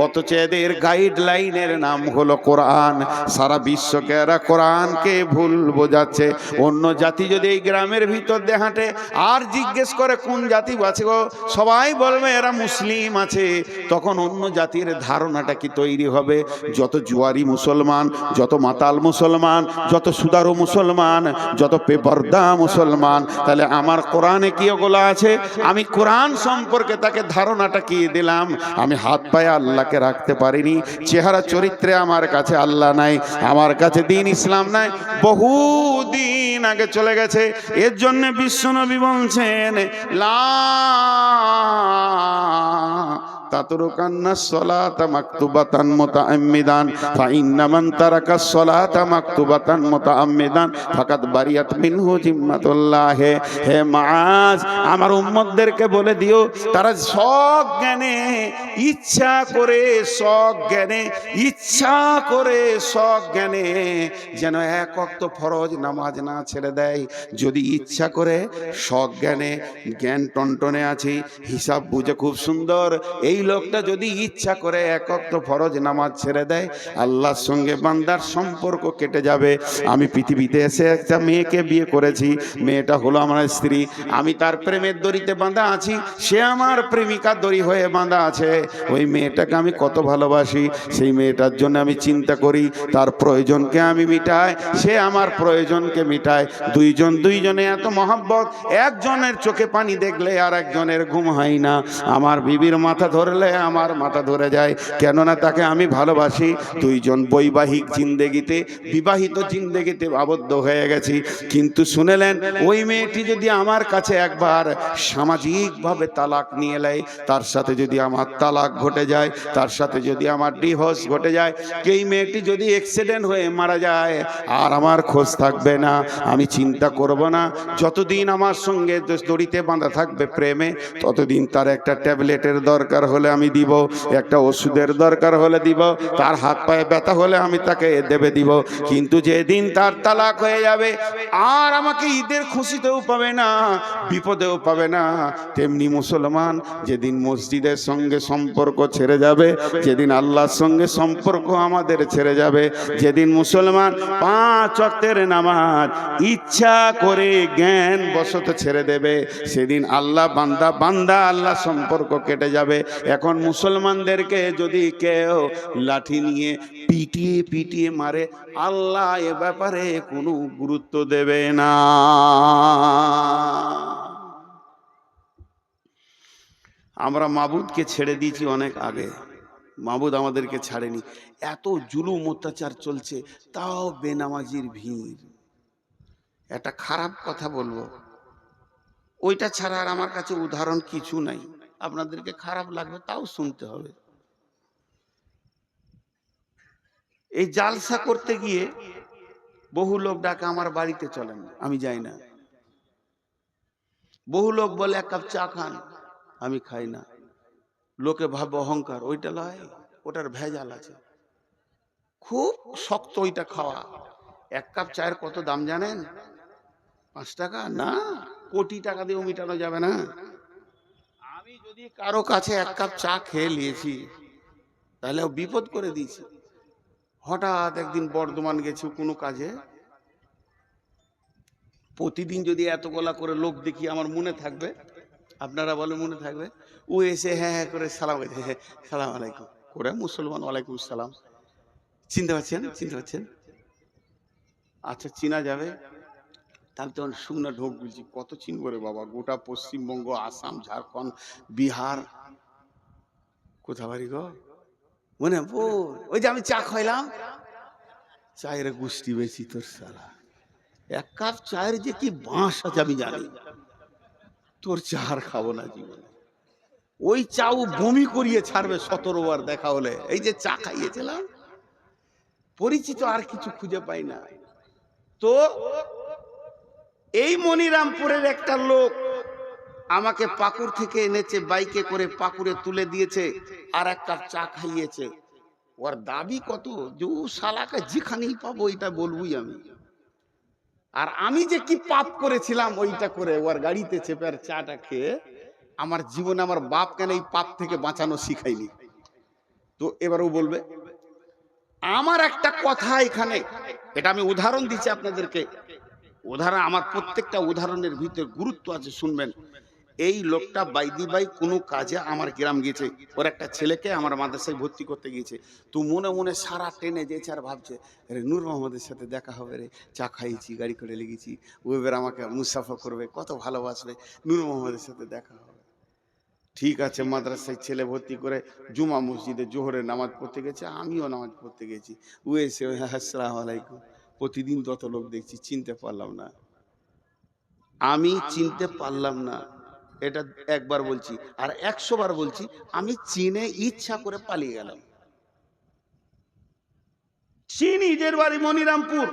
অথচ এদের গাইডলাইনের নাম হলো কোরআন। সারা বিশ্বকে এরা কোরআনকে ভুল বোঝাচ্ছে। অন্য জাতি যদি এই গ্রামের ভিতর দিয়ে হাঁটে আর জিজ্ঞেস করে কোন জাতি আছে গো, সবাই বলবে এরা মুসলিম আছে। তখন অন্য জাতির ধারণাটা কি তৈরি হবে? যত জুয়ারি মুসলমান, যত মাতাল মুসলমান, যত সুদারু মুসলমান, যত বেপরদা মুসলমান, তাহলে আমার কোরআনে কি ওগুলো আছে? আমি কোরআন সম্পর্কে তাকে ধারণাটা কি দিলাম? আমি হাত পায়ে আল্লাহকে রাখতে পারিনি। চেহারা চরিত্রে আমার কাছে আল্লাহ নাই, আমার কাছে দিন ইসলাম নাই, বহু দিন আগে চলে গেছে। এর জন্য বিশ্বনবী বলছেন, লা তাতরুকান্না সলাতা মাকতুবাতান মুতাআম্মিদান ফা ইন্না মান তারাকা সলাতা মাকতুবাতান মুতাআম্মিদান ফাকাদ বারিয়াত মিনহু জিম্মাতুল্লাহ। হে মাআজ, আমার উম্মতদেরকে বলে দিও, তারা সজ্ঞানে ইচ্ছা করে, সজ্ঞানে ইচ্ছা করে, সজ্ঞানে যেন এক ওয়াক্ত ফরজ নামাজ না ছেড়ে দেয়। যদি ইচ্ছা করে, সজ্ঞানে, জ্ঞান টনটনে আছে, হিসাব বুঝে খুব সুন্দর, এই লোকটা যদি ইচ্ছা করে এক ওয়াক্ত ফরজ নামাজ ছেড়ে দেয়, আল্লাহর সঙ্গে বান্দার সম্পর্ক কেটে যাবে। আমি পৃথিবীতে এসে একটা মেয়েকে বিয়ে করেছি, মেয়েটা হলো আমার স্ত্রী। আমি তার প্রেমের দড়িতে বাঁধা আছি, সে আমার প্রেমিকার দড়ি হয়ে বাঁধা আছে। ওই মেয়েটাকে আমি কত ভালোবাসি, সেই মেয়েটার জন্য আমি চিন্তা করি, তার প্রয়োজনকে আমি মিটাই, সে আমার প্রয়োজনকে মিটায়। দুইজনে এত মহব্বত, একজনের চোখে পানি দেখলে আর একজনের ঘুম হয় না। আমার বিবির মাথা ধরলে আমার মাথা ধরে যায়, কেননা তাকে আমি ভালোবাসি। দুইজন বৈবাহিক জিন্দেগিতে, বিবাহিত জিন্দেগিতে আবদ্ধ হয়ে গেছি। কিন্তু শুনেলেন, ওই মেয়েটি যদি আমার কাছে একবার সামাজিকভাবে তালাক নিয়ে নেয়, তার সাথে যদি আমার তালাক ঘটে যায়, তার সাথে যদি আমার ডিভোর্স ঘটে যায়, এই মেয়েটি যদি অ্যাক্সিডেন্ট হয়ে মারা যায়, আর আমার খোঁজ থাকবে না। আমি চিন্তা করব না, যতদিন আমার সঙ্গে দড়িতে বাঁধা থাকবে প্রেমে, ততদিন তার একটা ট্যাবলেটের দরকার হলে আমি দিব, একটা ওষুধের দরকার হলে দিব, তার হাত পায়ে ব্যথা হলে আমি তাকে দেবে দিব। কিন্তু যেদিন তার তালাক হয়ে যাবে, আর আমাকে ঈদের খুশিতেও পাবে না, বিপদেও পাবে না। তেমনি মুসলমান, যেদিন মসজিদের সঙ্গে সম্পর্ক ছেড়ে যাবে, যেদিন আল্লাহর সঙ্গে সম্পর্ক আমাদের ছেড়ে যাবে, যেদিন মুসলমান 5 ওয়াক্তের নামাজ ইচ্ছা করে জ্ঞান বশত ছেড়ে দেবে, সেদিন আল্লাহ বান্দা আল্লাহ সম্পর্ক কেটে যাবে। এখন মুসলমানদেরকে যদি কেউ লাঠি নিয়ে পিটিয়ে পিটিয়ে মারে, আল্লাহ এ ব্যাপারে কোনো গুরুত্ব দেবে না। আমরা মাবুদকে ছেড়ে দিয়েছি অনেক আগে, মাবুদ আমাদেরকে ছাড়েনি। এত জুলুম অত্যাচার চলছে, তাও বেনামাজির ভিড়। একটা খারাপ কথা বলবো, ওইটা ছাড়া আর আমার কাছে উদাহরণ কিছু নাই। আপনাদেরকে খারাপ লাগবে, তাও শুনতে হবে। এই জালসা করতে গিয়ে বহু লোক ডাকে আমার বাড়িতে চলেন, আমি যাই না। বহু লোক বলে এক কাপ চা খান, আমি খাই না। লোকে ভাবে অহংকার, ওইটা লয়, ওটার ভেজাল আছে, খুব শক্ত ওইটা খাওয়া। এক কাপ চায়ের কত দাম জানেন? 5 টাকা না, কোটি টাকা দিয়েও মিটানো যাবে না। আমি যদি কারো কাছে এক কাপ চা খেয়ে নিয়েছি তাহলে ও বিপদ করে দিয়েছি। হঠাৎ একদিন বর্ধমান গেছি কোনো কাজে, প্রতিদিন যদি এত গলা করে লোক দেখি আমার মনে থাকবে? আপনারা বলে মনে থাকবে? ও এসে হ্যাঁ হ্যাঁ করে সালাম হয়েছে, সালাম আলাইকুম করে, মুসলমান, ওয়ালাইকুম সালাম। চিনতে পারছেন? চিনতে পারছেন? আচ্ছা, চিনা যাবে। তাহলে তখন শুকনা ঢোক বলছি, কত চিনব রে বাবা, গোটা পশ্চিমবঙ্গ, আসাম, ঝাড়খণ্ড, বিহার। কোথা বাড়ি গো? মনে ওই যে আমি চা খাইলাম, চায়ের গুষ্টি বেশি তোর সালা। এক কাপ চায়ের যে কি বাঁশ আছে আমি জানি, তোর চা আর খাবো না জীবনে। ওই চাও বমি করিয়ে ছাড়বে 17 বার দেখা হলে। এই যে চা খাইয়েছিলাম, পরিচিত আর কিছু খুঁজে পাই না। তো এই মনিরামপুরের একটা লোক আমাকে পাকুড় থেকে এনেছে, বাইকে করে পাকুড়ে তুলে দিয়েছে, আর এক কাপ চা খাইয়েছে। ওর দাবি কত যে ও শালাকে যেখানেই পাবো ওইটা বলবই আমি। আর আমি যে কি পাপ করেছিলাম ওইটা করে ওর গাড়িতে চেপে আর চাটা খেয়ে, আমার জীবনে আমার বাপ কেন এই পাপ থেকে বাঁচানো শিখাইনি। তো এবার ও বলবে। আমার একটা কথা এখানে, এটা আমি উদাহরণ দিচ্ছি আপনাদেরকে, উদাহরণ, আমার প্রত্যেকটা উদাহরণের ভিতরে গুরুত্ব আছে, শুনবেন। এই লোকটা বাইদি বাই কোনো কাজে আমার গ্রাম গেছে, ওর একটা ছেলেকে আমার মাদ্রাসায় ভর্তি করতে গিয়েছে। তো মনে মনে সারা ট্রেনে যেছে আর ভাবছে, রে নূর মোহাম্মদের সাথে দেখা হবে রে, চা খাইয়েছি, গাড়ি করে লেগেছি, ও এবার আমাকে মুসাফা করবে, কত ভালোবাসবে, নূর মোহাম্মদের সাথে দেখা হবে। ঠিক আছে, মাদ্রাসায় ছেলে ভর্তি করে জুমা মসজিদে জোহরের নামাজ পড়তে গেছে, আমিও নামাজ পড়তে গেছি। ও এসে আসসালামু আলাইকুম, প্রতিদিন তত লোক দেখছি, চিনতে পারলাম না। আমি চিনতে পারলাম না, এটা একবার বলছি, আর 100 বার বলছি, আমি চিনে ইচ্ছা করে পালিয়ে গেলাম। চিনি, নিজের বাড়ি মনিরামপুর।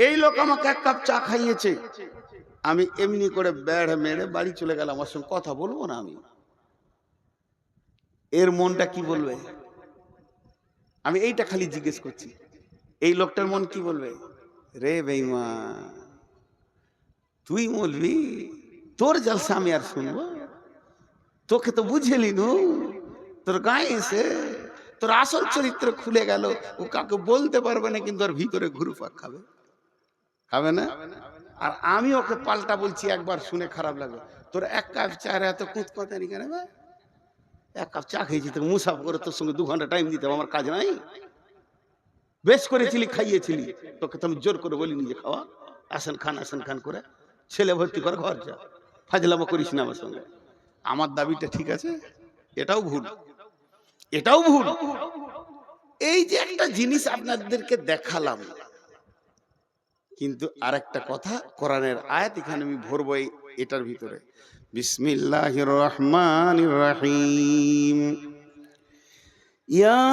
এই লোক আমাকে এক কাপ চা খাইয়েছে, আমি এমনি করে বেড় মেরে বাড়ি চলে গেলাম। আমার সঙ্গে কথা বলবো না আমি। এর মনটা কি বলবে? আমি এইটা খালি জিজ্ঞেস করছি, এই লোকটার মন কি বলবে? রে বেঈমান, তুই বলবি তোর জলসা আমি আর শুনবো? তোকে তো বুঝেলি নু, তোর গায়ে এসে তোর আসল চরিত্র খুলে গেল। ও কাউকে বলতে পারবে না, কিন্তু ওর ভিতরে ঘুরপাক খাবে, খাবে না? আর আমি ওকে পাল্টা বলছি, একবার শুনে খারাপ লাগবে, তোর এক কাপ চায়ের এত কুঁতকুঁতানি কেন? এক কাপ চা খেয়েছি, তোকে মুসাফা করে তোর সঙ্গে 2 ঘন্টা টাইম দিতে হবে, আমার কাজ নাই? বেশ করেছিলি, খাইয়েছিলি, তোকে তো আমি জোর করে বলিনি যে খাওয়া, আসেন খান করে ছেলে ভর্তি করে ঘর যা, ফাজলামো করিস না আমার সঙ্গে। আমার দাবিটা ঠিক আছে? এটাও ভুল, এটাও ভুল। এই যে একটা জিনিস আপনাদেরকে দেখালাম, কিন্তু আরেকটা কথা, কোরআনের আয়াত এখানে আমি ভরবো এটার ভিতরে। বিসমিল্লাহির রহমানির রহিম। ইয়া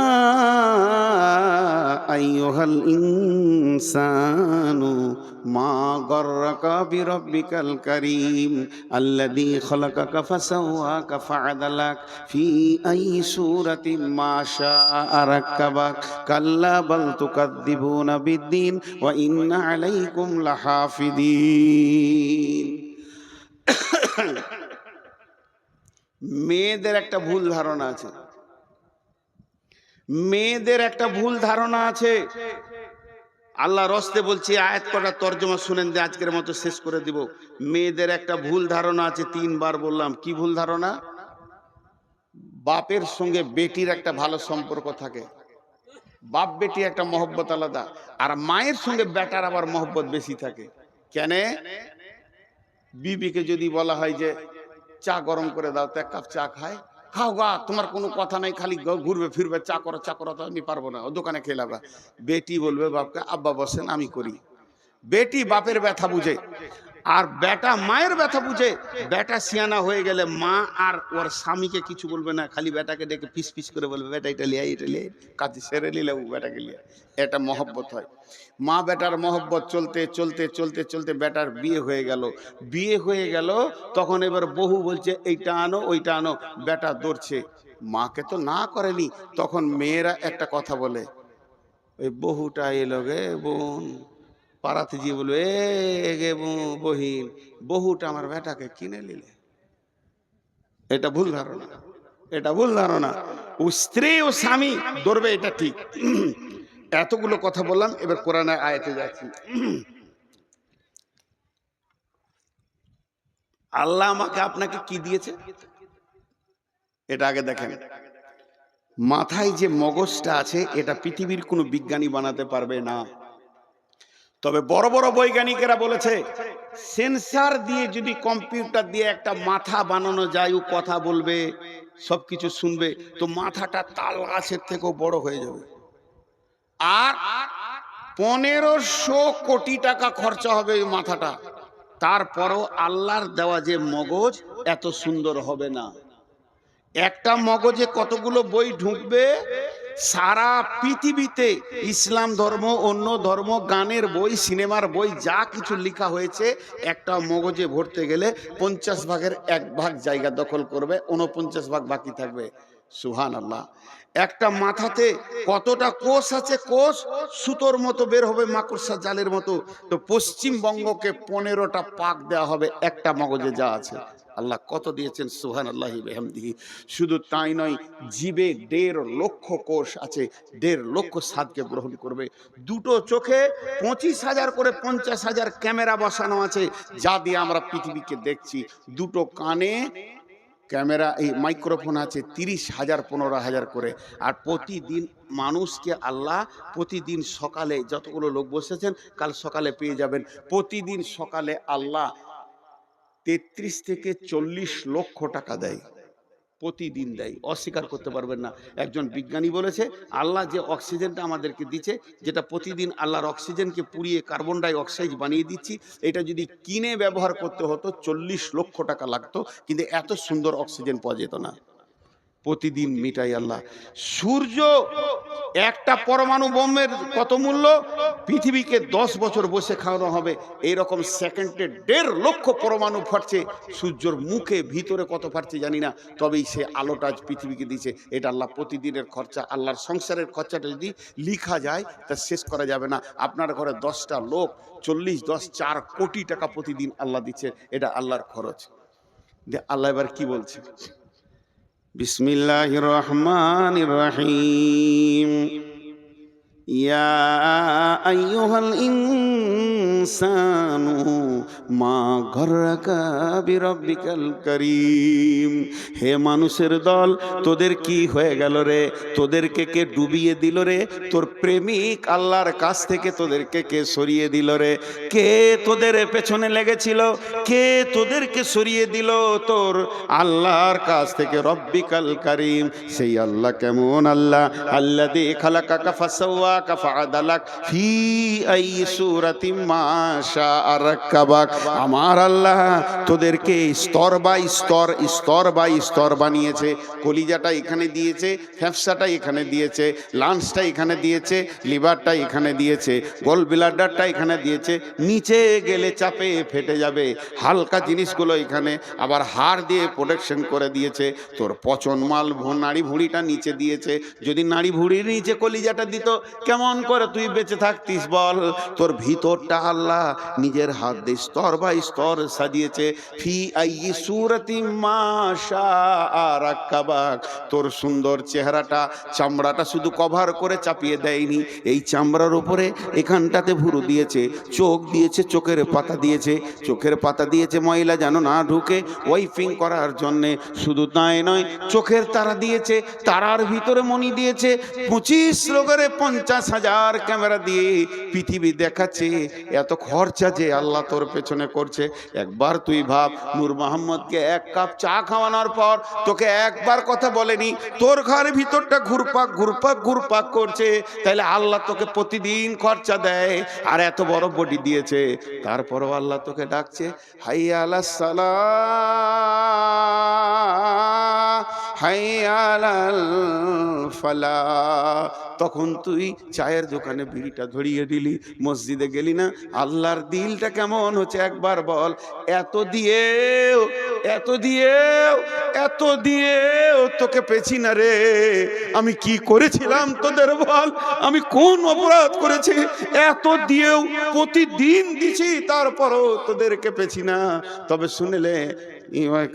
আইয়ুহাল ইনসানু মা গররাকা বিরাব্বিকাল কারীম আল্লাযী খালাকাকা ফাসাওয়াকা ফাআদালাক ফি আইয়ি সূরাতিন মা শাআ রাক্কাবাক কাল্লা বাল তুকাযযিবুনা বিদ্দীন ওয়া ইন্না আলাইকুম লাহাফিযীন। মেয়েদের একটা ভুল ধারণা আছে, মেয়েদের একটা ভুল ধারণা আছে। আল্লাহ রস্তে বলছি, আয়াত কটা তর্জমা শুনেন দিয়ে আজকের মতো শেষ করে দিব। মেয়েদের একটা ভুল ধারণা আছে, 3 বার বললাম। কি ভুল ধারণা? বাপের সঙ্গে বেটির একটা ভালো সম্পর্ক থাকে, বাপ বেটি একটা মহব্বত আলাদা, আর মায়ের সঙ্গে বেটার আবার মহব্বত বেশি থাকে। কেন? বিবিকে যদি বলা হয় যে চা গরম করে দাও, তো 1 কাপ চা খায়, খাও গা, তোমার কোনো কথা নাই, খালি ঘুরবে ফিরবে, চা করো তো আমি পারবো না, ও দোকানে খেয়ে লাগা। বেটি বলবে বাপকে, আব্বা বসেন আমি করি। বেটি বাপের ব্যথা বুঝে। আর বেটা মায়ের ব্যথা বুঝে। বেটা সিয়ানা হয়ে গেলে মা আর ওর স্বামীকে কিছু বলবে না, খালি বেটাকে ডেকে পিস পিস করে বলবে, বেটা এটা লিয়াই, এটা লিয়াই, কাজে সেরে নিলে বেটাকে লিয়া। এটা মহব্বত হয়। মা বেটার মহব্বত চলতে চলতে চলতে চলতে বেটার বিয়ে হয়ে গেল। বিয়ে হয়ে গেল তখন এবার বহু বলছে এইটা আনো ওইটা আনো, বেটা দৌড়ছে। মাকে তো না করেনি, তখন মেয়েরা একটা কথা বলে, ওই বহুটা এলো গে বোন, পাড়াতে গিয়ে বলবে, এ গে বহিন, বহুটা আমার বেটাকে কিনে নিলে। এটা ভুল ধারণা, এটা ভুল ধারণা। ও স্ত্রী ও স্বামী ধরবে, এটা ঠিক। এতগুলো কথা বললাম, এবার কোরআনের আয়াতে যাচ্ছি। আল্লাহ আমাকে আপনাকে কি দিয়েছে এটা আগে দেখেন। মাথায় যে মগজটা আছে এটা পৃথিবীর কোনো বিজ্ঞানী বানাতে পারবে না। তবে বড় বড় বৈজ্ঞানিকেরা বলেছে সেন্সার দিয়ে যদি কম্পিউটার দিয়ে একটা মাথা বানানো যায়, ও কথা বলবে, সবকিছু শুনবে, তো মাথাটা তাল গাছের থেকেও বড় হয়ে যাবে। আর 1500 কোটি টাকা খরচা হবে ওই মাথাটা, তারপরও আল্লাহর দেওয়া যে মগজ এত সুন্দর হবে না। একটা মগজে কতগুলো বই ঢুকবে, সারা পৃথিবীতে ইসলাম ধর্ম, অন্য ধর্ম, গানের বই, সিনেমার বই, যা কিছু লেখা হয়েছে একটা মগজে ভরতে গেলে 50 ভাগের 1 ভাগ জায়গা দখল করবে, 49 ভাগ বাকি থাকবে। সুবহানাল্লাহ। একটা মাথাতে কতটা কোষ আছে, কোষ সুতোর মতো বের হবে, মাকড়সা জালের মতো। তো পশ্চিমবঙ্গকে 15টা পাক দেওয়া হবে একটা মগজে যা আছে। আল্লাহ কত দিয়েছেন, সুবহানাল্লাহি বিহামদিহি। শুধু তাই নয়, জিবে 1.5 লক্ষ কোষ আছে, 1.5 লক্ষ স্বাদকে গ্রহণ করবে। দুটো চোখে 25,000 করে 50,000 ক্যামেরা বসানো আছে, যা দিয়ে আমরা পৃথিবীকে দেখছি। দুটো কানে ক্যামেরা, এই মাইক্রোফোন আছে 30,000 15,000 করে। আর প্রতিদিন মানুষকে আল্লাহ, প্রতিদিন সকালে যতগুলো লোক বসেছেন কাল সকালে পেয়ে যাবেন, প্রতিদিন সকালে আল্লাহ 33 থেকে 40 লক্ষ টাকা দেয়, প্রতিদিন দেয়, অস্বীকার করতে পারবেন না। একজন বিজ্ঞানী বলেছে আল্লাহ যে অক্সিজেনটা আমাদেরকে দিচ্ছে, যেটা প্রতিদিন আল্লাহর অক্সিজেনকে পুড়িয়ে কার্বন ডাই অক্সাইড বানিয়ে দিচ্ছি, এটা যদি কিনে ব্যবহার করতে হতো 40 লক্ষ টাকা লাগতো, কিন্তু এত সুন্দর অক্সিজেন পাওয়া যেত না। প্রতিদিন মিটাই আল্লাহ। সূর্য একটা পরমাণু বোমের কত মূল্য, পৃথিবীকে 10 বছর বসে খাওয়ানো হবে। এইরকম সেকেন্ডে 1.5 লক্ষ পরমাণু ফাটছে, সূর্যর মুখে ভিতরে কত ফাটছে জানি না, তবেই সে আলোটা আজ পৃথিবীকে দিচ্ছে। এটা আল্লাহ প্রতিদিনের খরচা। আল্লাহর সংসারের খরচাটা যদি লিখা যায় তা শেষ করা যাবে না। আপনার ঘরে 10টা লোক 4 কোটি টাকা প্রতিদিন আল্লাহ দিচ্ছে, এটা আল্লাহর খরচ। আল্লাহ এবার কি বলছে, বিসমিল্লাহির রহমানির রহিম, ইয়া আইয়ুহাল ইনসানু মা গররাকা বিরব্বিকাল কারীম। হে মানুষের দল, তোদের কি হয়ে গেল রে? তোদেরকে কে ডুবিয়ে দিল রে? তোর প্রেমিক আল্লাহর কাছ থেকে তোদেরকে কে সরিয়ে দিল রে? কে তোদের পেছনে লেগেছিল? কে তোদেরকে সরিয়ে দিল তোর আল্লাহর কাছ থেকে? রব্বিকাল কারীম, সেই আল্লাহ কেমন আল্লাহ? আল্লাযী খালাকাকা ফাসাওয়া কাফাদালাক ফি আই সূরাতিম মা শাআ রাক্কাবাক। আমার আল্লাহ তোদেরকে স্তর বাই স্তর, স্তর বাই স্তর বানিয়েছে। কলিজাটা এখানে দিয়েছে, ফ্যাফসাটা এখানে দিয়েছে, লাঞ্চটা এখানে দিয়েছে, লিভারটা এখানে দিয়েছে, গোল ব্লাডারটা এখানে দিয়েছে। নিচে গেলে চাপে ফেটে যাবে, হালকা জিনিসগুলো এখানে, আবার হাড় দিয়ে প্রোটেকশন করে দিয়েছে। তোর পচন মাল নাড়ি ভুঁড়িটা নিচে দিয়েছে। যদি নাড়ি ভুঁড়ির নিচে কলিজাটা দিত, কেমন করে তুই বেঁচে থাকতিস বল? তোর ভিতরটা আল্লাহ নিজের হাত দিয়ে স্তর বাই স্তর সাজিয়েছে। ফি আইয়ি সূরাতিম মা শাআ রাক্কাবাক। তোর সুন্দর চেহারাটা, চামড়াটা শুধু কভার করে চাপিয়ে দেয়নি, এই চামড়ার উপরে এখানটাতে ভুরু দিয়েছে, চোখ দিয়েছে, চোখের পাতা দিয়েছে, চোখের পাতা দিয়েছে ময়লা যেন না ঢুকে, ওয়াইপিং করার জন্যে। শুধু তাই নয়, চোখের তারা দিয়েছে, তারার ভিতরে মণি দিয়েছে। 25 লোকের 50,000 ক্যামেরা দিয়ে পৃথিবী দেখাচ্ছে। এত এত খরচা যে আল্লাহ তোর পেছনে করছে। একবার তুই ভাব, নূর মোহাম্মদকে এক কাপ চা খাওয়ানোর পর তোকে একবার কথা বলেনি, তোর ঘরের ভিতরটা ঘুরপাক ঘুরপাক ঘুরপাক করছে, তাহলে আল্লাহ তোকে প্রতিদিন খরচা দেয় আর এত বড় বডি দিয়েছে, তারপরও আল্লাহ তোকে ডাকছে হাইয়া আলাস সালাহ হাইয়া আলাল ফালাহ। তখন তুই চায়ের দোকানে বিড়িটা ধরিয়ে দিলি, মসজিদে গেলি না। আল্লাহর দিলটা কেমন হচ্ছে একবার বল। এত দিয়েও এত দিয়েও এত দিয়েও তোকে পেছি না রে। আমি কি করেছিলাম তোদের বল, আমি কোন অপরাধ করেছি? এত দিয়েও প্রতিদিন দিছি, তারপরও তোদেরকে পেছি না। তবে শুনেলে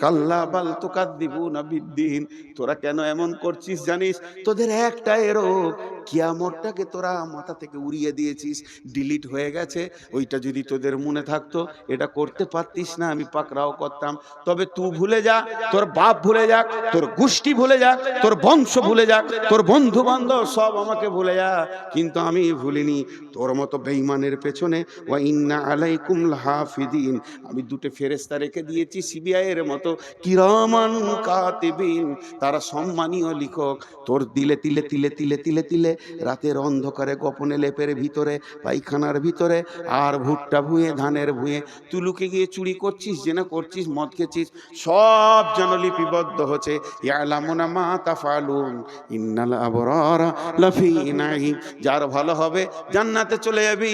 কাল্লা বাল তুকাদ্দিবুনা বিদ্দিন, তোরা কেন এমন করছিস জানিস? তোদের একটাই রোগ, কিয়ামতটাকে তোরা মাথা থেকে উড়িয়ে দিয়েছিস, ডিলিট হয়ে গেছে। ওইটা যদি তোদের মনে থাকতো এটা করতে পারতিস না, আমি পাকড়াও করতাম। তবে তুই ভুলে যা, তোর বাপ ভুলে যাক, তোর গোষ্ঠী ভুলে যাক, তোর বংশ ভুলে যাক, তোর বন্ধু বান্ধব সব আমাকে ভুলে যা, কিন্তু আমি ভুলিনি তোর মতো বেঈমানের পেছনে। ওয়া ইন্না আলাইকুম লাহাফিদিন, আমি দুটো ফেরেশতা রেখে দিয়েছি সিবিআই এর মতো, কিরামান কাতিবিন, তারা সম্মানীয় লিখক। তোর দিলে তিলে তিলে তিলে তিলে তিলে রাতের অন্ধকারে গোপনে লেপের ভিতরে, পায়খানার ভিতরে, আর ভুট্টা ভুঁয়ে ধানের ভুঁয়ে তুই লুকে গিয়ে চুরি করছিস, জেনা করছিস, মদ খেছিস, সব যেন লিপিবদ্ধ হচ্ছে। ইয়ালামুনা মা তাফালুন ইন্নাল আবরারা লাফি নাঈম, যার ভালো হবে জান্নাতে চলে যাবি,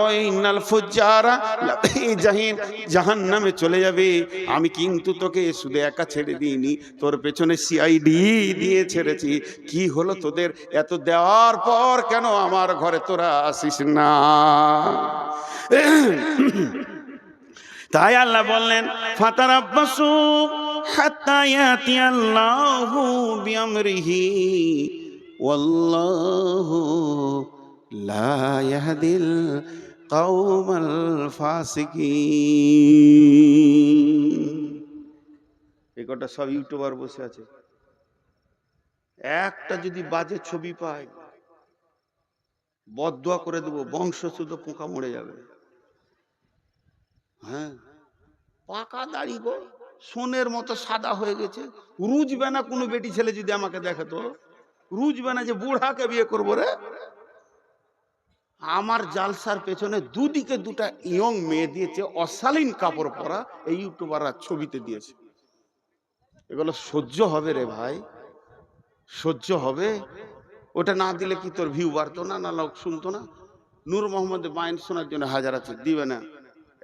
ওই ইন্নাল ফুজ্জারা লাফি জাহিম, জাহান্নামে চলে যাবি। আমি কিন্তু তোকে শুধু একা ছেড়ে দিইনি, তোর পেছনে সিআইডি দিয়ে ছেড়েছি। কি হলো তোদের? এত দেওয়ার পর কেন আমার ঘরে তোরা আসিস না? তাই আল্লাহ বললেন ফাতারাব্বাসু হাত্তা ইয়াতিয়াল্লাহু বিআমরিহি ওয়াল্লাহু লা ইয়াহদিল কাওমাল ফাসিকিন। এই কটা সব ইউটিউবার বসে আছে, একটা যদি বাজে ছবি পায় বদদুয়া করে দেবো, বংশ শুধু পোকা মরে যাবে। হ্যাঁ, পাকা দাড়ি গো, সোনের মতো সাদা হয়ে গেছে, রুজবে না। কোনো বেটি ছেলে যদি আমাকে দেখে তো রুজবে না যে বুড়াকে বিয়ে করবো রে। আমার জালসার পেছনে দুদিকে দুটা ইয়ং মেয়ে দিয়েছে, অশালীন কাপড় পরা, এই ইউটিউবাররা ছবিতে দিয়েছে। এগুলো সহ্য হবে রে ভাই? সহ্য হবে? ওটা না দিলে কি তোর ভিউ বাড়তো না? না লোক শুনতো না? নূর মোহাম্মদের বায়ান শোনার জন্য হাজার আছে, দিবে না।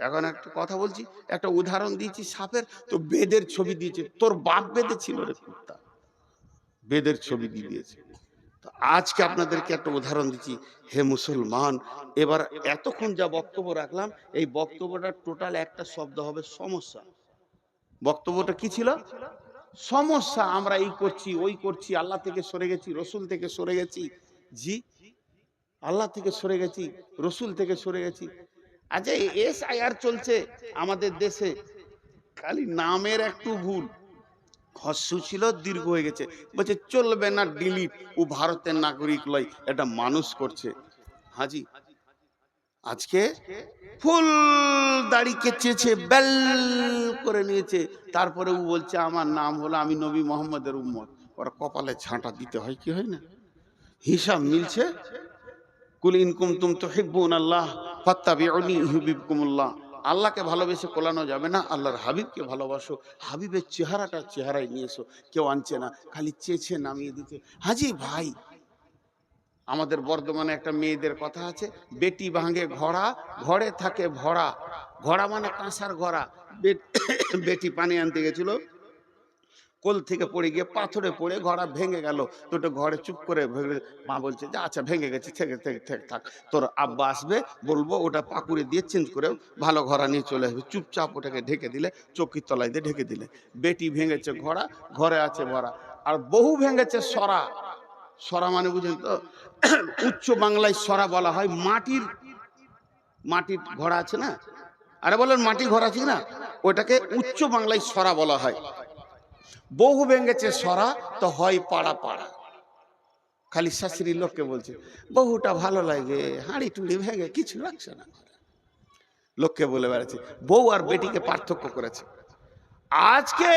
এখন একটা কথা বলছি, একটা উদাহরণ দিয়েছি সাপের, তো বেদের ছবি দিয়েছে। তোর বাপ বেদে ছিল রে কুত্তা, বেদের ছবি দিয়ে দিয়েছে। তো আজকে আপনাদেরকে একটা উদাহরণ দিচ্ছি। হে মুসলমান, এবার এতক্ষণ যা বক্তব্য রাখলাম, এই বক্তব্যটা টোটাল একটা শব্দ হবে সমস্যা। বক্তব্যটা কি ছিল? সমস্যা। আমরা এই করছি, ওই করছি, আল্লাহ থেকে সরে গেছি, রসুল থেকে সরে গেছি। জি, আল্লাহ থেকে সরে গেছি, রসুল থেকে সরে গেছি। আচ্ছা, SIR চলছে আমাদের দেশে, খালি নামের একটু ভুল, হস্য ছিল দীর্ঘ হয়ে গেছে, বলছে চলবে না, ডিলিট। ও ভারতের নাগরিক লয়, এটা মানুষ করছে। হাজি আজকে ফুল দাড়ি কেচেছে, বেল করে নিয়েছে, তারপরে ও বলছে আমার নাম হলো, আমি নবী মোহাম্মদের উম্মত। ওরা কপালে ঝাঁটা দিতে হয়, কি হয় না? হিসাব মিলছে। কুল ইন কুনতুম তুহিব্বুনাল্লাহ ফাত্তাবিউনি ইউহিব্বুকুমুল্লাহ। আল্লাহকে ভালোবেসে কোলানো যাবে না, আল্লাহর হাবিবকে ভালোবাসো। হাবিবের চেহারায় নিয়ে এসো। কেউ আনছে না, খালি চেয়েছে নামিয়ে দিতে। হাজি ভাই, আমাদের বর্ধমানে একটা মেয়েদের কথা আছে, বেটি ভাঙে ঘোড়া, ঘরে থাকে ভরা। ঘোড়া মানে কাঁসার ঘোড়া। বেটি পানি আনতে গেছিল, কোল থেকে পড়ে গিয়ে পাথরে পড়ে ঘোড়া ভেঙে গেল। দুটো ঘরে চুপ করে মা বলছে যে আচ্ছা ভেঙে গেছে, থেকে থেকে থেকে থাক, তোর আব্বা আসবে, বলবো ওটা পাকুড়ে দিয়ে চেঞ্জ করে ভালো ঘোড়া নিয়ে চলে আসবে। চুপচাপ ওটাকে ঢেকে দিলে, চৌকির তলায় দিয়ে ঢেকে দিলে। বেটি ভেঙেছে ঘোড়া, ঘরে আছে ভরা। আর বহু ভেঙেছে সরা। সরা মানে বুঝেন তো? উচ্চ বাংলায় সরা বলা হয় মাটির ঘোড়া আছে না? আরে বলেন মাটি ঘোড়া আছে না, ওটাকে উচ্চ বাংলায় সরা বলা হয়। বহু ভেঙেছে সরা, তো হয় পাড়া পাড়া। খালি শাশুড়ির লোককে বলছে বহুটা ভালো লাগে, হাঁড়ি টুড়ি ভেঙে কিছু লাগছে না। লোককে বলে বেড়াচ্ছে। বউ আর বেটিকে পার্থক্য করেছে। আজকে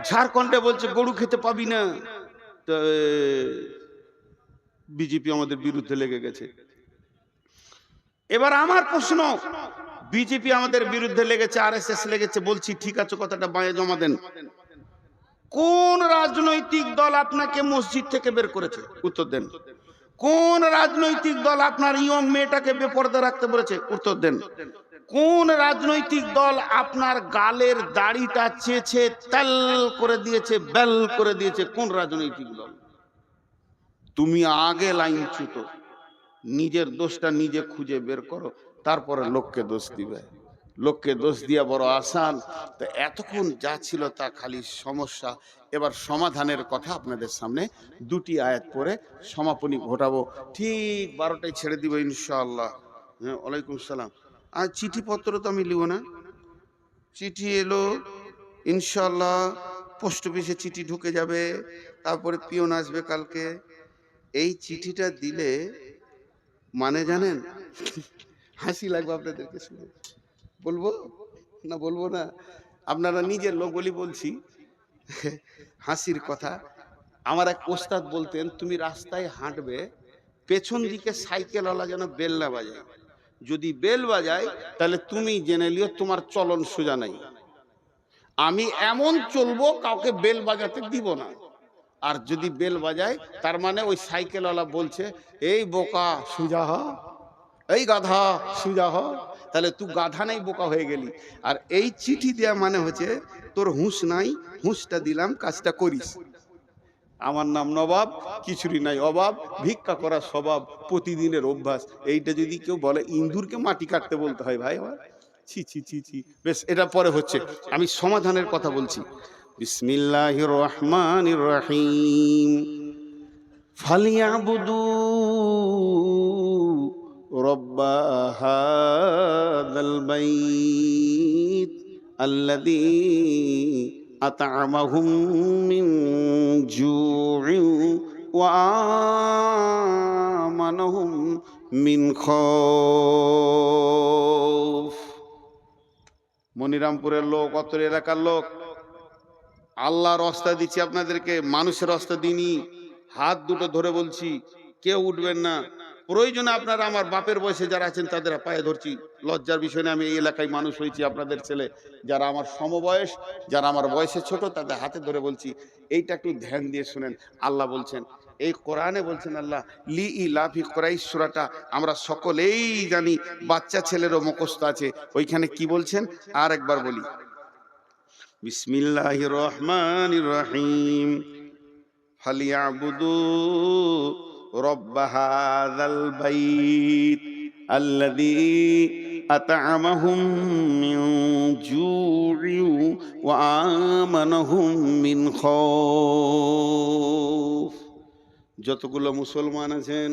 ঝাড়খণ্ডে বলছে গরু খেতে পাবি না, তো বিজেপি আমাদের বিরুদ্ধে লেগে গেছে। এবার আমার প্রশ্ন, বিজেপি আমাদের বিরুদ্ধে লেগেছে, আরএসএস লেগেছে, বলছি ঠিক আছে, কথাটা বাঁয়ে জমা দেন। কোন রাজনৈতিক দল আপনাকে মসজিদ থেকে বের করেছে? উত্তর দেন। কোন রাজনৈতিক দল আপনার ইয়ং মেয়েটাকে বেপরদা রাখতে বলেছে? উত্তর দেন। কোন রাজনৈতিক দল আপনার গালের দাড়িটা চেঁচে তেল করে দিয়েছে, বেল করে দিয়েছে? কোন রাজনৈতিক দল? তুমি আগে লাইন ছুটো, নিজের দোষটা নিজে খুঁজে বের করো, তারপরে লোককে দোষ দিবে। লোককে দোষ দিয়া বড় আসান। তো এতক্ষণ যা ছিল তা খালি সমস্যা। এবার সমাধানের কথা আপনাদের সামনে দুটি আয়াত পড়ে সমাপনী ঘটাবো। ঠিক 12টায় ছেড়ে দিব ইনশাআল্লাহ। হ্যাঁ, ওয়ালাইকুম সালাম। আর চিঠিপত্র তো আমি লিব না, চিঠি এলো ইনশাআল্লাহ, পোস্ট অফিসে চিঠি ঢুকে যাবে, তারপরে পিয়ন আসবে কালকে। এই চিঠিটা দিলে মানে জানেন, হাসি লাগবে আপনাদেরকে শুনে। বলবো না বলবো না? আপনারা নিজের লোক বলি বলছি, হাসির কথা। আমার এক ওস্তাদ বলতেন, তুমি রাস্তায় হাঁটবে, পেছন দিকে সাইকেলওয়ালা যেন বেল না বাজায়। যদি বেল বাজায় তাহলে তুমি জেনে লিও তোমার চলন সোজা নাই। আমি এমন চলবো কাউকে বেল বাজাতে দিব না। আর যদি বেল বাজায় তার মানে ওই সাইকেলওয়ালা বলছে, এই বোকা সোজা হ, এই গাধা সোজা হ। তাহলে তুই গাধা নাই, বোকা হয়ে গেলি। আর এই চিঠি দেয়া মানে হচ্ছে তোর হুঁশ নাই, হুঁশটা দিলাম, কাজটা করিস। আমার নাম নবাব, কিছুরই নাই অভাব, ভিক্ষা করা স্বভাব, প্রতিদিনের অভ্যাস। এইটা যদি কেউ বলে, ইন্দুরকে মাটি কাটতে বলতে হয় ভাই আমার, ছি ছি ছি ছি। বেশ, এটা পরে হচ্ছে, আমি সমাধানের কথা বলছি। বিসমিল্লাহির রহমানির রহিম। ফালিয়াবুদু রব্বা হাযাল বাইত আল্লাযী আত'আমাহুম মিন জু'ইন ওয়া আমানাহুম মিন খাউফ। মনিরামপুরের লোক, অত্র এলাকার লোক, আল্লাহর রাস্তা দিচ্ছি আপনাদেরকে, মানুষের রাস্তা দিইনি। হাত দুটো ধরে বলছি, কেউ উঠবেন না। প্রয়োজনে আপনারা আমার বাপের বয়সে যারা আছেন তাদের পায়ে ধরছি। লজ্জার বিষয় না, আমি এই এলাকায় মানুষ হয়েছি, আপনাদের ছেলে। যারা আমার সমবয়স, যারা আমার বয়সে ছোট, তাদের হাতে ধরে বলছি, এইটা একটু ধ্যান দিয়ে শুনেন। আল্লাহ বলছেন, এই কোরআনে বলছেন আল্লাহ, লি ইলাফি কুরাইশ সূরাটা আমরা সকলেই জানি, বাচ্চা ছেলেরও মুখস্থ আছে। ওইখানে কি বলছেন আর একবার বলি। বিসমিল্লাহির রহমানির রহিম। ফালিয়াবুদু রব্ব হাযাল বাইত আল্লাযী আত'আমাহুম মিন জু'ইন ওয়া আমানাহুম মিন খাউফ। যতগুলো মুসলমান আছেন,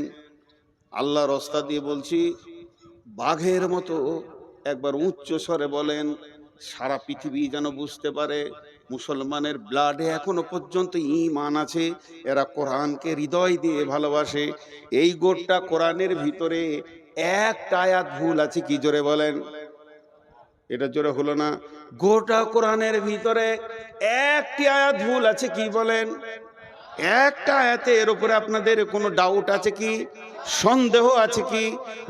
আল্লাহর রাস্তা দিয়ে বলছি, বাঘের মতো একবার উচ্চ স্বরে বলেন, সারা পৃথিবী যেন বুঝতে পারে মুসলমানের ব্লাডে এখনো পর্যন্ত ঈমান আছে, এরা কোরআনকে হৃদয় দিয়ে ভালোবাসে। এই গোটা কোরআনের ভিতরে একটা আয়াত ভুল আছে কি? জোরে বলেন। এটা জোরে হলো না। গোটা কোরআনের ভিতরে একটি আয়াত ভুল আছে কি? বলেন। একটা আয়াতে। এর উপরে আপনাদের কোনো ডাউট আছে কি? সন্দেহ আছে কি?